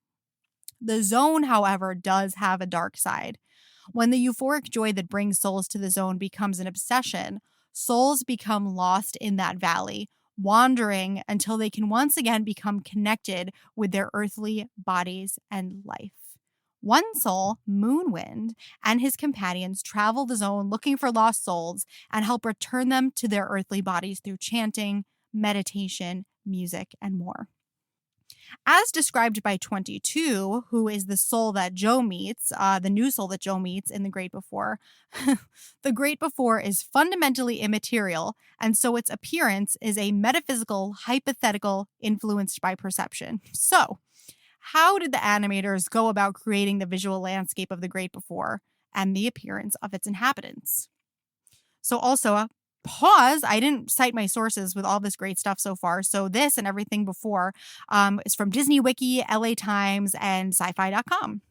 The zone, however, does have a dark side. When the euphoric joy that brings souls to the zone becomes an obsession, souls become lost in that valley, wandering until they can once again become connected with their earthly bodies and life. One soul, Moonwind, and his companions travel the zone looking for lost souls and help return them to their earthly bodies through chanting, meditation, music, and more. As described by 22, who is the soul that Joe meets, the new soul that Joe meets in the Great Before, the Great Before is fundamentally immaterial, and so its appearance is a metaphysical, hypothetical, influenced by perception. So, how did the animators go about creating the visual landscape of the Great Before and the appearance of its inhabitants? So also, pause, I didn't cite my sources with all this great stuff so far. So this and everything before is from Disney Wiki, LA Times, and sci-fi.com.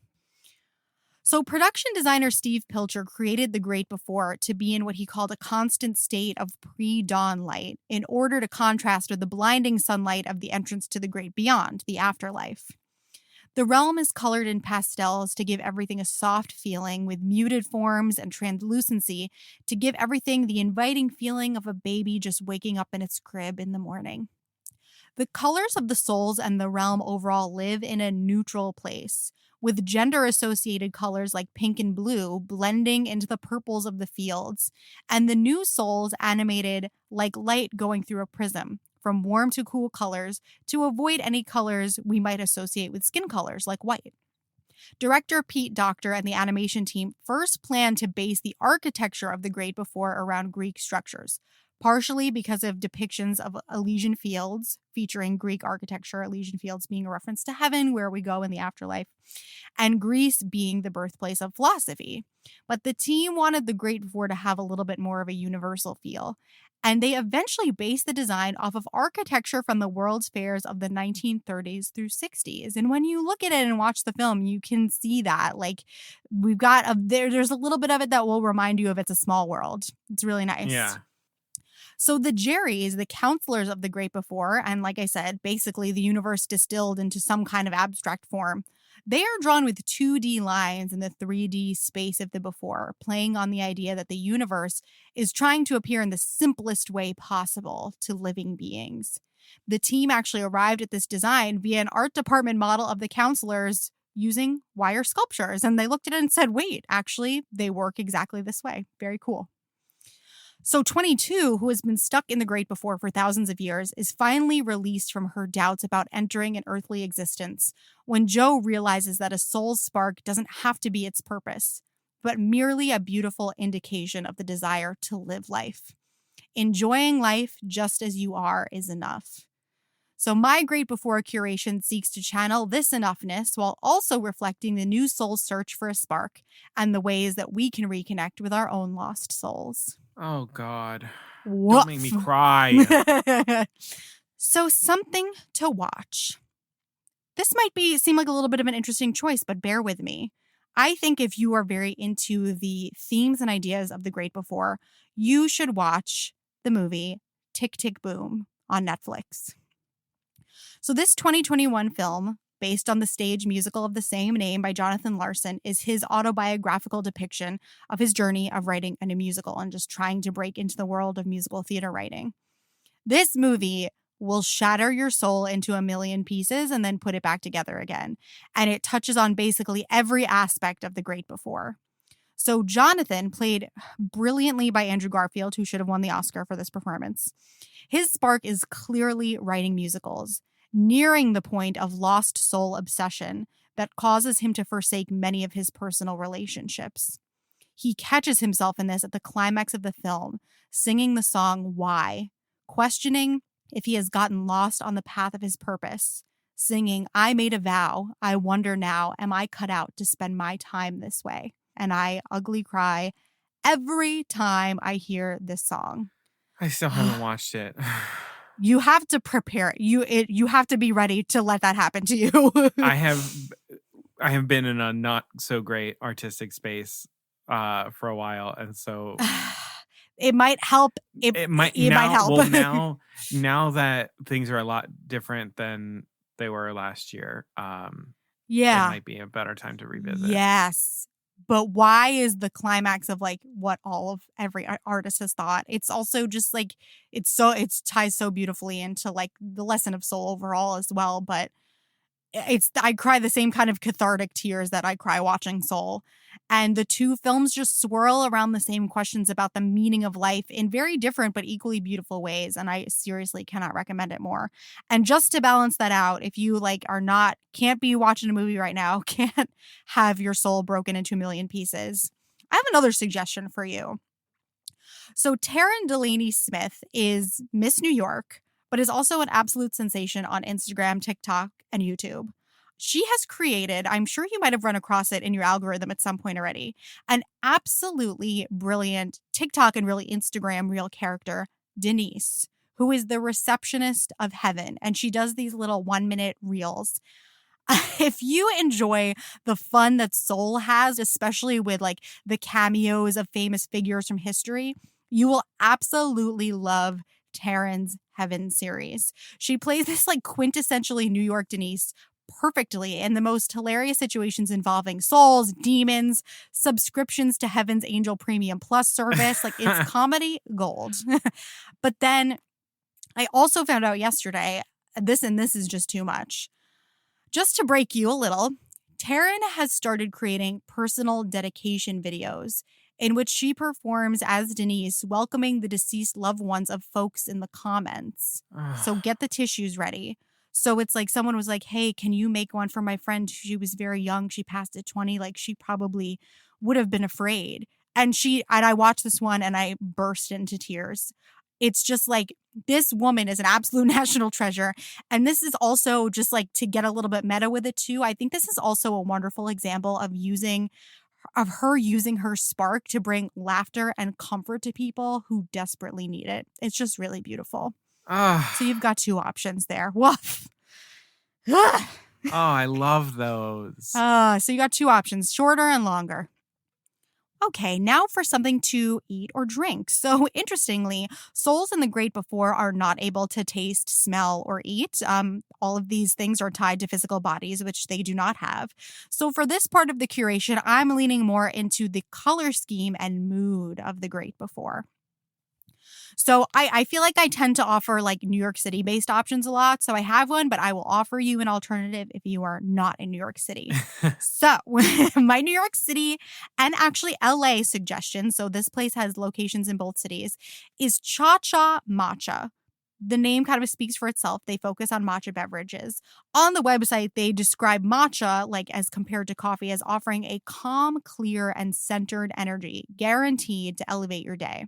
So production designer Steve Pilcher created the Great Before to be in what he called a constant state of pre-dawn light in order to contrast with the blinding sunlight of the entrance to the great beyond, the afterlife. The realm is colored in pastels to give everything a soft feeling with muted forms and translucency to give everything the inviting feeling of a baby just waking up in its crib in the morning. The colors of the souls and the realm overall live in a neutral place, with gender-associated colors like pink and blue blending into the purples of the fields, and the new souls animated like light going through a prism, from warm to cool colors to avoid any colors we might associate with skin colors like white. Director Pete Docter and the animation team first planned to base the architecture of the Great Before around Greek structures, partially because of depictions of Elysian Fields featuring Greek architecture, Elysian Fields being a reference to heaven, where we go in the afterlife, and Greece being the birthplace of philosophy. But the team wanted the Great Before to have a little bit more of a universal feel, and they eventually based the design off of architecture from the World's Fairs of the 1930s through 60s. And when you look at it and watch the film, you can see that. Like, we've got there's a little bit of it that will remind you of It's a Small World. It's really nice. Yeah. So the Jerrys, the counselors of the Great Before, and like I said, basically the universe distilled into some kind of abstract form, they are drawn with 2D lines in the 3D space of the Before, playing on the idea that the universe is trying to appear in the simplest way possible to living beings. The team actually arrived at this design via an art department model of the counselors using wire sculptures, and they looked at it and said, wait, actually, they work exactly this way. Very cool. So 22, who has been stuck in the Great Before for thousands of years, is finally released from her doubts about entering an earthly existence when Jo realizes that a soul's spark doesn't have to be its purpose, but merely a beautiful indication of the desire to live life. Enjoying life just as you are is enough. So my Great Before curation seeks to channel this enoughness while also reflecting the new soul's search for a spark and the ways that we can reconnect with our own lost souls. Oh, God. Woof. Don't make me cry. So something to watch. This might seem like a little bit of an interesting choice, but bear with me. I think if you are very into the themes and ideas of the Great Before, you should watch the movie Tick, Tick, Boom on Netflix. So this 2021 film, based on the stage musical of the same name by Jonathan Larson, is his autobiographical depiction of his journey of writing a new musical and just trying to break into the world of musical theater writing. This movie will shatter your soul into a million pieces and then put it back together again. And it touches on basically every aspect of the Great Before. So Jonathan, played brilliantly by Andrew Garfield, who should have won the Oscar for this performance. His spark is clearly writing musicals, nearing the point of lost soul obsession that causes him to forsake many of his personal relationships. He catches himself in this at the climax of the film, singing the song Why, questioning if he has gotten lost on the path of his purpose, singing, I made a vow, I wonder now, am I cut out to spend my time this way? And I ugly cry every time I hear this song. I still haven't watched it. You have to prepare. You have to be ready to let that happen to you. I have been in a not so great artistic space for a while, and so it might help. It might help. Well, now that things are a lot different than they were last year, yeah, it might be a better time to revisit. Yes. But why is the climax of like what all of every artist has thought? It's also just like it ties so beautifully into like the lesson of soul overall as well. But I cry the same kind of cathartic tears that I cry watching Soul. And the two films just swirl around the same questions about the meaning of life in very different but equally beautiful ways. And I seriously cannot recommend it more. And just to balance that out, if you like can't be watching a movie right now, can't have your soul broken into a million pieces, I have another suggestion for you. So Taryn Delaney Smith is Miss New York, but is also an absolute sensation on Instagram, TikTok, and YouTube. She has created, I'm sure you might have run across it in your algorithm at some point already, an absolutely brilliant TikTok and really Instagram real character, Denise, who is the receptionist of heaven. And she does these little 1-minute reels. If you enjoy the fun that Soul has, especially with like the cameos of famous figures from history, you will absolutely love Taryn's Heaven series. She plays this like quintessentially New York Denise perfectly in the most hilarious situations involving souls, demons, subscriptions to Heaven's Angel Premium Plus service. Like it's comedy gold. But then I also found out yesterday, this is just too much. Just to break you a little, Taryn has started creating personal dedication videos in which she performs as Denise, welcoming the deceased loved ones of folks in the comments. So get the tissues ready. So it's like someone was like, hey, can you make one for my friend? She was very young. She passed at 20. Like she probably would have been afraid. And I watched this one and I burst into tears. It's just like this woman is an absolute national treasure. And this is also just like to get a little bit meta with it too. I think this is also a wonderful example of her using her spark to bring laughter and comfort to people who desperately need it. It's just really beautiful. So you've got two options there. Woof. Oh, I love those. So you got two options, shorter and longer. Okay, now for something to eat or drink. So interestingly, souls in the Great Before are not able to taste, smell, or eat. All of these things are tied to physical bodies, which they do not have. So for this part of the curation, I'm leaning more into the color scheme and mood of the Great Before. So I feel like I tend to offer like New York City based options a lot. So I have one, but I will offer you an alternative if you are not in New York City. So my New York City and actually LA suggestion, so this place has locations in both cities, is Cha Cha Matcha. The name kind of speaks for itself. They focus on matcha beverages. On the website, they describe matcha, like as compared to coffee, as offering a calm, clear, and centered energy, guaranteed to elevate your day.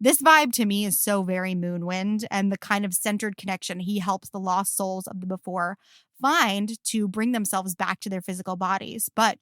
This vibe to me is so very Moonwind, and the kind of centered connection he helps the lost souls of the before find to bring themselves back to their physical bodies. But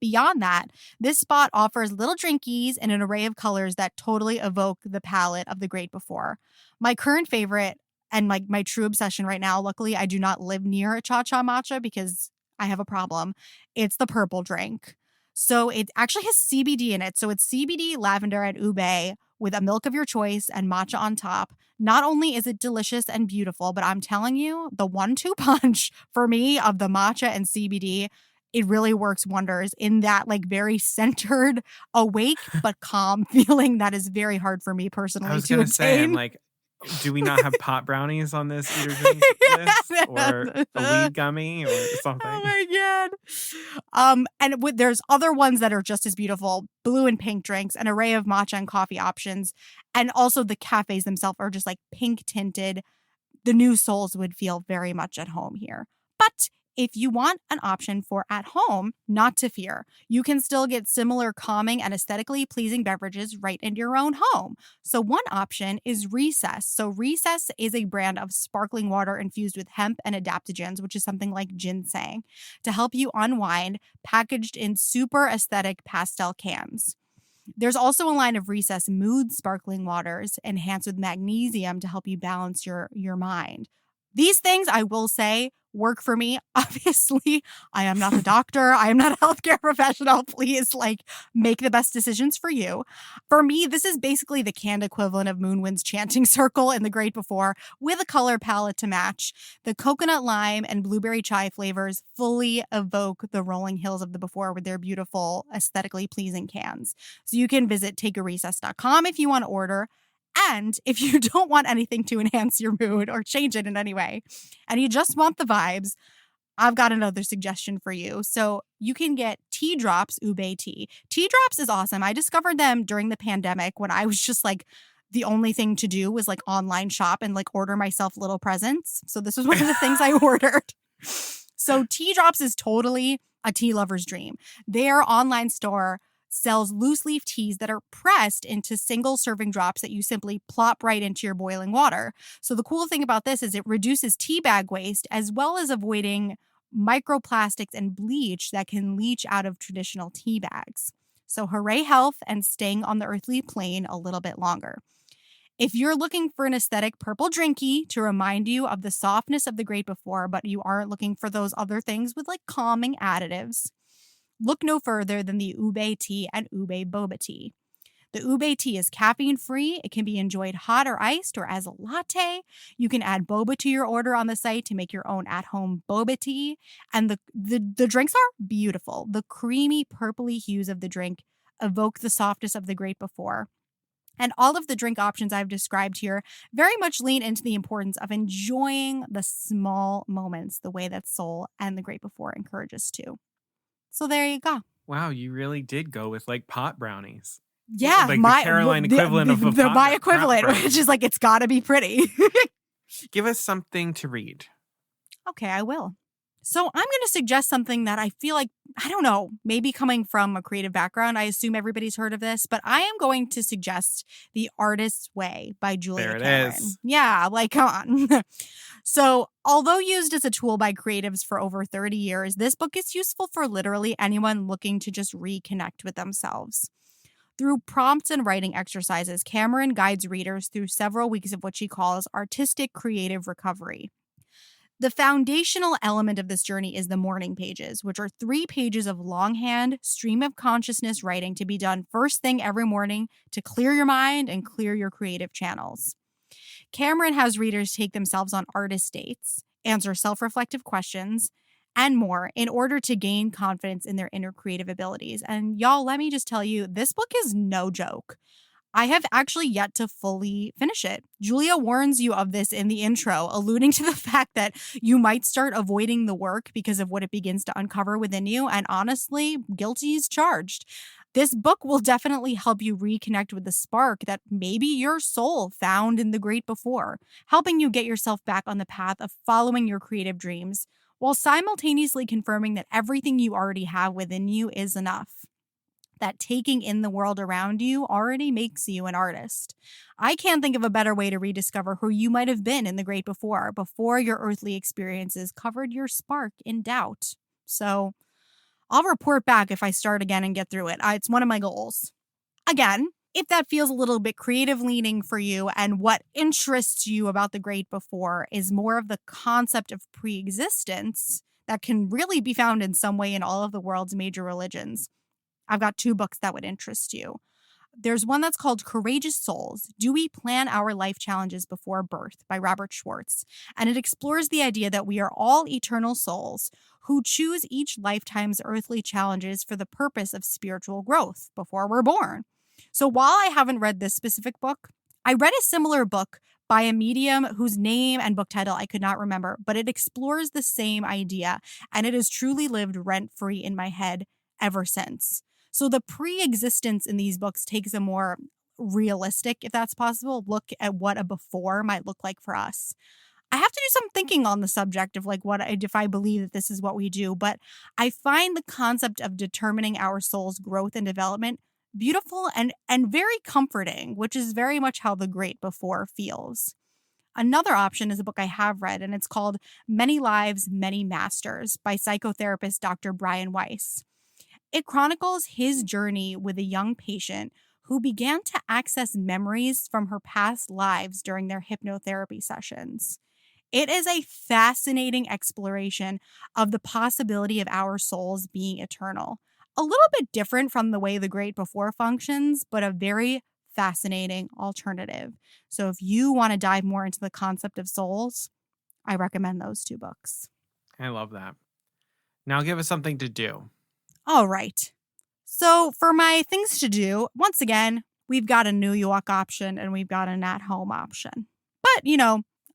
beyond that, this spot offers little drinkies in an array of colors that totally evoke the palette of the great before. My current favorite and like my true obsession right now, luckily I do not live near a Cha Cha Matcha because I have a problem. It's the purple drink. So it actually has CBD in it. So it's CBD, lavender, and ube with a milk of your choice and matcha on top. Not only is it delicious and beautiful, but I'm telling you, the 1-2 punch for me of the matcha and CBD, it really works wonders in that like very centered, awake, but calm feeling that is very hard for me personally I was to going to say, I'm obtain. like, do we not have pot brownies on this eat or drink list? Or a weed gummy or something? Oh my God. And there's other ones that are just as beautiful, blue and pink drinks, an array of matcha and coffee options. And also the cafes themselves are just like pink tinted. The new souls would feel very much at home here. But if you want an option for at home, not to fear. You can still get similar calming and aesthetically pleasing beverages right into your own home. So one option is Recess. So Recess is a brand of sparkling water infused with hemp and adaptogens, which is something like ginseng, to help you unwind, packaged in super aesthetic pastel cans. There's also a line of Recess Mood sparkling waters enhanced with magnesium to help you balance your mind. These things, I will say, work for me. Obviously, I am not a doctor. I am not a healthcare professional. Please, make the best decisions for you. For me, this is basically the canned equivalent of Moonwind's chanting circle in the Great Before with a color palette to match. The coconut lime and blueberry chai flavors fully evoke the rolling hills of the before with their beautiful, aesthetically pleasing cans. So you can visit takearecess.com if you want to order. And if you don't want anything to enhance your mood or change it in any way, and you just want the vibes, I've got another suggestion for you. So you can get Tea Drops Ube Tea. Tea Drops is awesome. I discovered them during the pandemic when I was just the only thing to do was online shop and order myself little presents. So this was one of the things I ordered. So Tea Drops is totally a tea lover's dream. Their online store sells loose leaf teas that are pressed into single serving drops that you simply plop right into your boiling water. So the cool thing about this is it reduces tea bag waste as well as avoiding microplastics and bleach that can leach out of traditional tea bags. So hooray health and staying on the earthly plane a little bit longer. If you're looking for an aesthetic purple drinky to remind you of the softness of the Great Before, but you aren't looking for those other things with calming additives, look no further than the Ube Tea and Ube Boba Tea. The Ube Tea is caffeine-free. It can be enjoyed hot or iced or as a latte. You can add boba to your order on the site to make your own at-home boba tea. And the drinks are beautiful. The creamy, purpley hues of the drink evoke the softness of the Great Before. And all of the drink options I've described here very much lean into the importance of enjoying the small moments the way that Soul and the Great Before encourage us to. So there you go. Wow, you really did go with pot brownies. Yeah, the Caroline equivalent of my equivalent, which is it's got to be pretty. Give us something to read. Okay, I will. So I'm going to suggest something that I feel I don't know, maybe coming from a creative background, I assume everybody's heard of this, but I am going to suggest The Artist's Way by Julia Cameron. There it is. Yeah, come on. So although used as a tool by creatives for over 30 years, this book is useful for literally anyone looking to just reconnect with themselves. Through prompts and writing exercises, Cameron guides readers through several weeks of what she calls artistic creative recovery. The foundational element of this journey is the morning pages, which are 3 pages of longhand, stream of consciousness writing to be done first thing every morning to clear your mind and clear your creative channels. Cameron has readers take themselves on artist dates, answer self-reflective questions, and more in order to gain confidence in their inner creative abilities. And y'all, let me just tell you, this book is no joke. I have actually yet to fully finish it. Julia warns you of this in the intro, alluding to the fact that you might start avoiding the work because of what it begins to uncover within you. And honestly, guilty is charged. This book will definitely help you reconnect with the spark that maybe your soul found in the great before, helping you get yourself back on the path of following your creative dreams, while simultaneously confirming that everything you already have within you is enough. That taking in the world around you already makes you an artist. I can't think of a better way to rediscover who you might have been in the great before your earthly experiences covered your spark in doubt. So I'll report back if I start again and get through it. It's one of my goals. Again, if that feels a little bit creative leaning for you and what interests you about the great before is more of the concept of pre-existence that can really be found in some way in all of the world's major religions, I've got 2 books that would interest you. There's one that's called Courageous Souls, Do We Plan Our Life Challenges Before Birth by Robert Schwartz. And it explores the idea that we are all eternal souls who choose each lifetime's earthly challenges for the purpose of spiritual growth before we're born. So while I haven't read this specific book, I read a similar book by a medium whose name and book title I could not remember, but it explores the same idea, and it has truly lived rent-free in my head ever since. So the pre-existence in these books takes a more realistic, if that's possible, look at what a before might look like for us. I have to do some thinking on the subject of if I believe that this is what we do, but I find the concept of determining our soul's growth and development beautiful and very comforting, which is very much how the great before feels. Another option is a book I have read, and it's called Many Lives, Many Masters by psychotherapist Dr. Brian Weiss. It chronicles his journey with a young patient who began to access memories from her past lives during their hypnotherapy sessions. It is a fascinating exploration of the possibility of our souls being eternal. A little bit different from the way the great before functions, but a very fascinating alternative. So if you want to dive more into the concept of souls, I recommend those 2 books. I love that. Now give us something to do. All right. So for my things to do, once again, we've got a New York option and we've got an at-home option. But,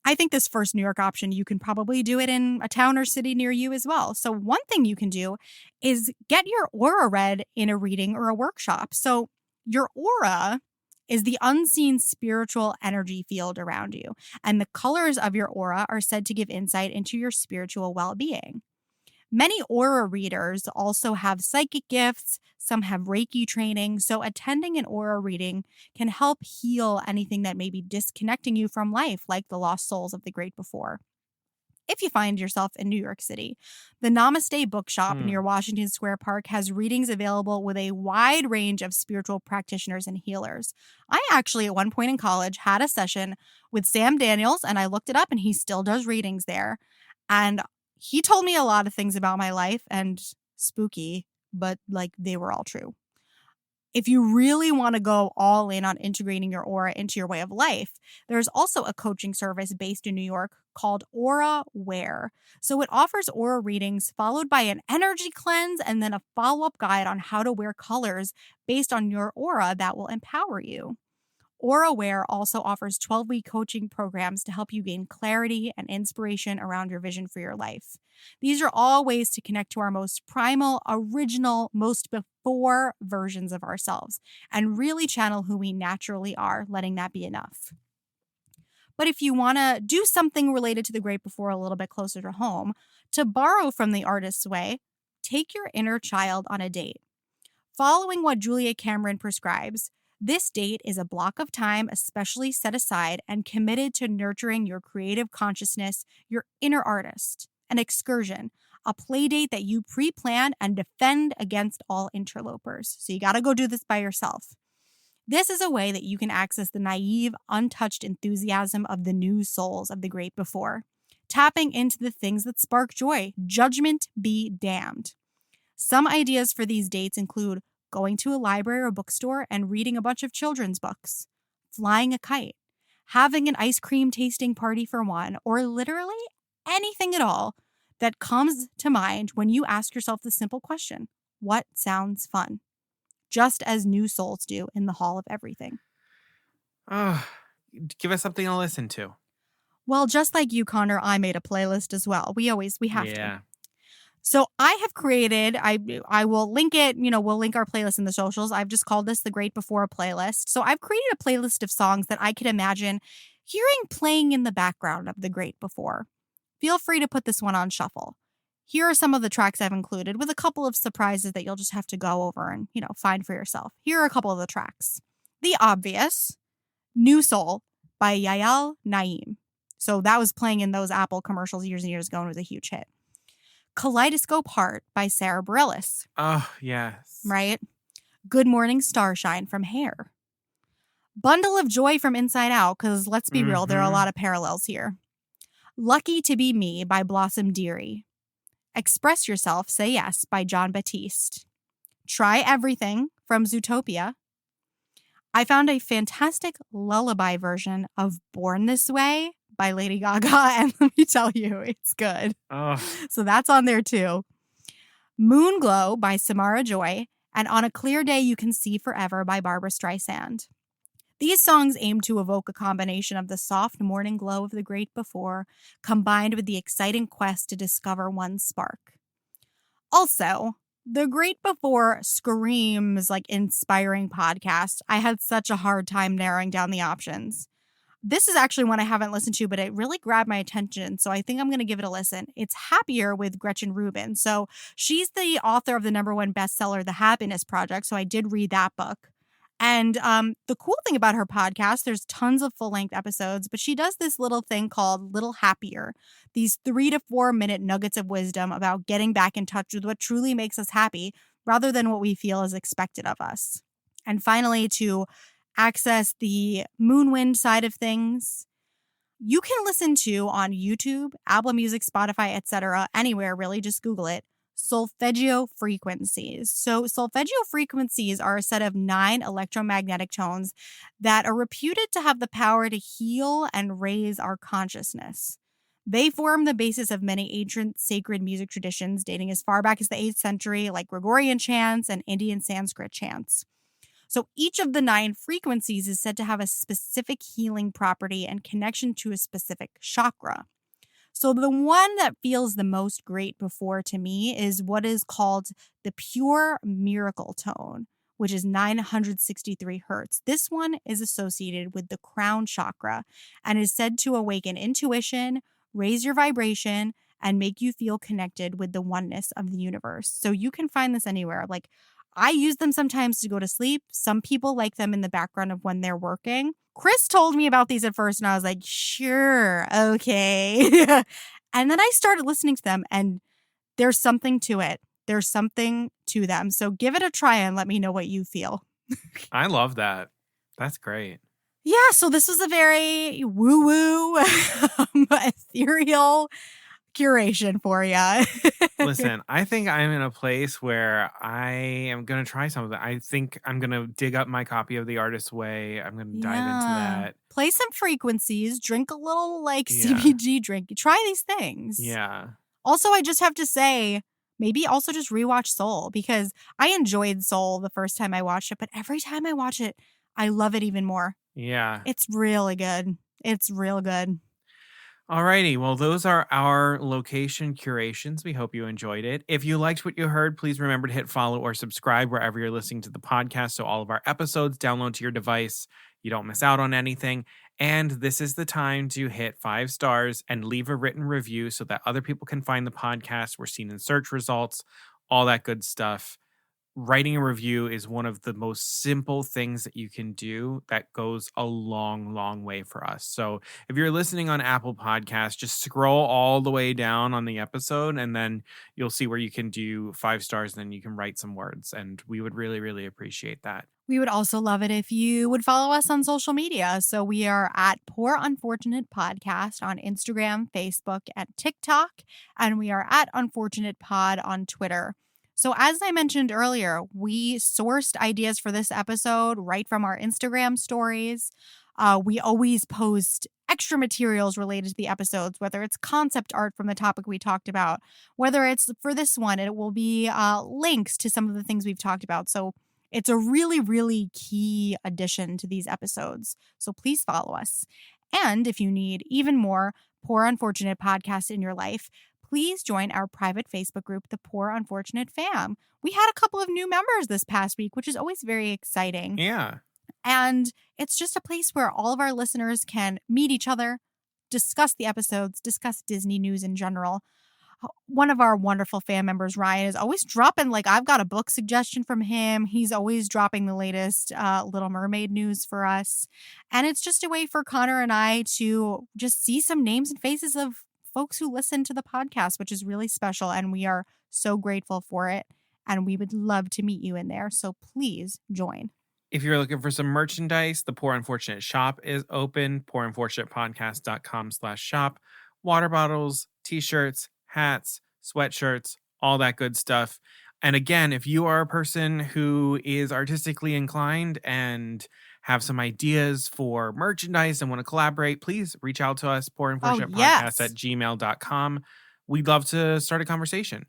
I think this first New York option, you can probably do it in a town or city near you as well. So one thing you can do is get your aura read in a reading or a workshop. So your aura is the unseen spiritual energy field around you, and the colors of your aura are said to give insight into your spiritual well-being. Many aura readers also have psychic gifts, some have Reiki training, so attending an aura reading can help heal anything that may be disconnecting you from life, like the lost souls of the great before. If you find yourself in New York City, the Namaste Bookshop near Washington Square Park has readings available with a wide range of spiritual practitioners and healers. I actually, at one point in college, had a session with Sam Daniels, and I looked it up, and he still does readings there. And he told me a lot of things about my life, and spooky, but they were all true. If you really want to go all in on integrating your aura into your way of life, there's also a coaching service based in New York called Aura Wear. So it offers aura readings followed by an energy cleanse and then a follow-up guide on how to wear colors based on your aura that will empower you. AuraWare also offers 12-week coaching programs to help you gain clarity and inspiration around your vision for your life. These are all ways to connect to our most primal, original, most before versions of ourselves and really channel who we naturally are, letting that be enough. But if you want to do something related to the great before a little bit closer to home, to borrow from the artist's way, take your inner child on a date. Following what Julia Cameron prescribes, this date is a block of time especially set aside and committed to nurturing your creative consciousness, your inner artist, an excursion, a play date that you pre-plan and defend against all interlopers. So you got to go do this by yourself. This is a way that you can access the naive, untouched enthusiasm of the new souls of the great before, tapping into the things that spark joy. Judgment be damned. Some ideas for these dates include going to a library or bookstore and reading a bunch of children's books, flying a kite, having an ice cream tasting party for one, or literally anything at all that comes to mind when you ask yourself the simple question, what sounds fun? Just as new souls do in the Hall of Everything. Oh, give us something to listen to. Well, just like you, Connor, I made a playlist as well. We have to. Yeah. So I have created, I will link it, we'll link our playlist in the socials. I've just called this the Great Before playlist. So I've created a playlist of songs that I could imagine hearing playing in the background of the Great Before. Feel free to put this one on shuffle. Here are some of the tracks I've included with a couple of surprises that you'll just have to go over and, find for yourself. Here are a couple of the tracks. The obvious, New Soul by Yael Naim. So that was playing in those Apple commercials years and years ago and was a huge hit. Kaleidoscope Heart by Sarah Bareilles. Oh, yes. Right? Good Morning Starshine from Hair. Bundle of Joy from Inside Out, because let's be real, there are a lot of parallels here. Lucky to Be Me by Blossom Dearie. Express Yourself, Say Yes by John Batiste. Try Everything from Zootopia. I found a fantastic lullaby version of Born This Way by Lady Gaga, and let me tell you, it's good. Oh. So that's on there too. Moonglow by Samara Joy, and On a Clear Day You Can See Forever by Barbra Streisand. These songs aim to evoke a combination of the soft morning glow of the Great Before, combined with the exciting quest to discover one's spark. Also, the Great Before screams like inspiring podcast. I had such a hard time narrowing down the options. This is actually one I haven't listened to, but it really grabbed my attention, so I think I'm going to give it a listen. It's Happier with Gretchen Rubin. So she's the author of the #1 bestseller, The Happiness Project, so I did read that book. And the cool thing about her podcast, there's tons of full-length episodes, but she does this little thing called Little Happier, these 3 to 4 minute nuggets of wisdom about getting back in touch with what truly makes us happy rather than what we feel is expected of us. And finally, to access the Moonwind side of things, you can listen to on YouTube, Apple Music, Spotify, etc., anywhere really, just Google it, solfeggio frequencies. So solfeggio frequencies are a set of 9 electromagnetic tones that are reputed to have the power to heal and raise our consciousness. They form the basis of many ancient sacred music traditions dating as far back as the 8th century, like Gregorian chants and Indian Sanskrit chants. So each of the 9 frequencies is said to have a specific healing property and connection to a specific chakra. So the one that feels the most Great Before to me is what is called the pure miracle tone, which is 963 hertz. This one is associated with the crown chakra and is said to awaken intuition, raise your vibration, and make you feel connected with the oneness of the universe. So you can find this anywhere. Like, I use them sometimes to go to sleep. Some people like them in the background of when they're working. Chris told me about these at first, and I was like, sure, okay. And then I started listening to them, and there's something to it. There's something to them. So give it a try and let me know what you feel. I love that. That's great. Yeah, so this was a very woo-woo, ethereal curation for you. Listen, I think I'm in a place where I am going to try some of that. I think I'm going to dig up my copy of The Artist's Way. I'm going to dive into that. Play some frequencies, drink a little CBG drink. Try these things. Yeah. Also, I just have to say, maybe also just rewatch Soul, because I enjoyed Soul the first time I watched it, but every time I watch it, I love it even more. Yeah. It's really good. It's real good. Alrighty, well, those are our location curations. We hope you enjoyed it. If you liked what you heard, please remember to hit follow or subscribe wherever you're listening to the podcast, so all of our episodes download to your device. You don't miss out on anything. And this is the time to hit 5 stars and leave a written review so that other people can find the podcast. We're seen in search results, all that good stuff. Writing a review is one of the most simple things that you can do that goes a long, long way for us. So if you're listening on Apple Podcasts, just scroll all the way down on the episode and then you'll see where you can do 5 stars and then you can write some words. And we would really, really appreciate that. We would also love it if you would follow us on social media. So we are at Poor Unfortunate Podcast on Instagram, Facebook, and TikTok. And we are at Unfortunate Pod on Twitter. So as I mentioned earlier, we sourced ideas for this episode right from our Instagram stories. We always post extra materials related to the episodes, whether it's concept art from the topic we talked about, whether it's for this one, it will be links to some of the things we've talked about. So It's a really, really key addition to these episodes. So please follow us. And if you need even more Poor Unfortunate podcasts in your life, please join our private Facebook group, the Poor Unfortunate Fam. We had a couple of new members this past week, which is always very exciting. Yeah. And it's just a place where all of our listeners can meet each other, discuss the episodes, discuss Disney news in general. One of our wonderful fan members, Ryan, is always dropping, like, I've got a book suggestion from him. He's always dropping the latest Little Mermaid news for us. And it's just a way for Connor and I to just see some names and faces of folks who listen to the podcast, which is really special. And we are so grateful for it. And we would love to meet you in there. So please join. If you're looking for some merchandise, the Poor Unfortunate shop is open, poorunfortunatepodcast.com/shop. Water bottles, t-shirts, hats, sweatshirts, all that good stuff. And again, if you are a person who is artistically inclined and have some ideas for merchandise and want to collaborate, please reach out to us, poorunfortunatepodcast@gmail.com. We'd love to start a conversation.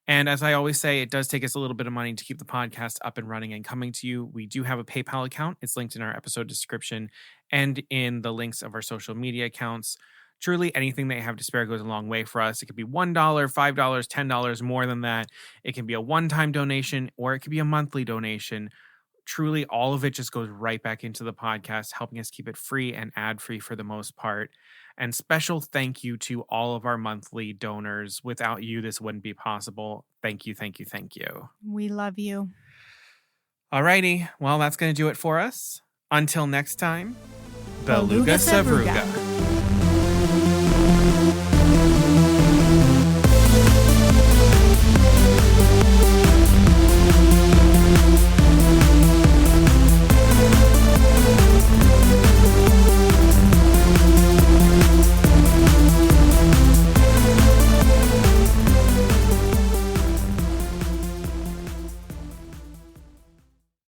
And as I always say, it does take us a little bit of money to keep the podcast up and running and coming to you. We do have a PayPal account. It's linked in our episode description and in the links of our social media accounts. Truly, anything that you have to spare goes a long way for us. It could be $1, $5, $10, more than that. It can be a one-time donation or it could be a monthly donation. Truly, all of it just goes right back into the podcast, helping us keep it free and ad-free for the most part. And special thank you to all of our monthly donors. Without you, this wouldn't be possible. Thank you, thank you, thank you. We love you. Alrighty, well, that's going to do it for us. Until next time, Beluga Beluga Savruga. Savruga.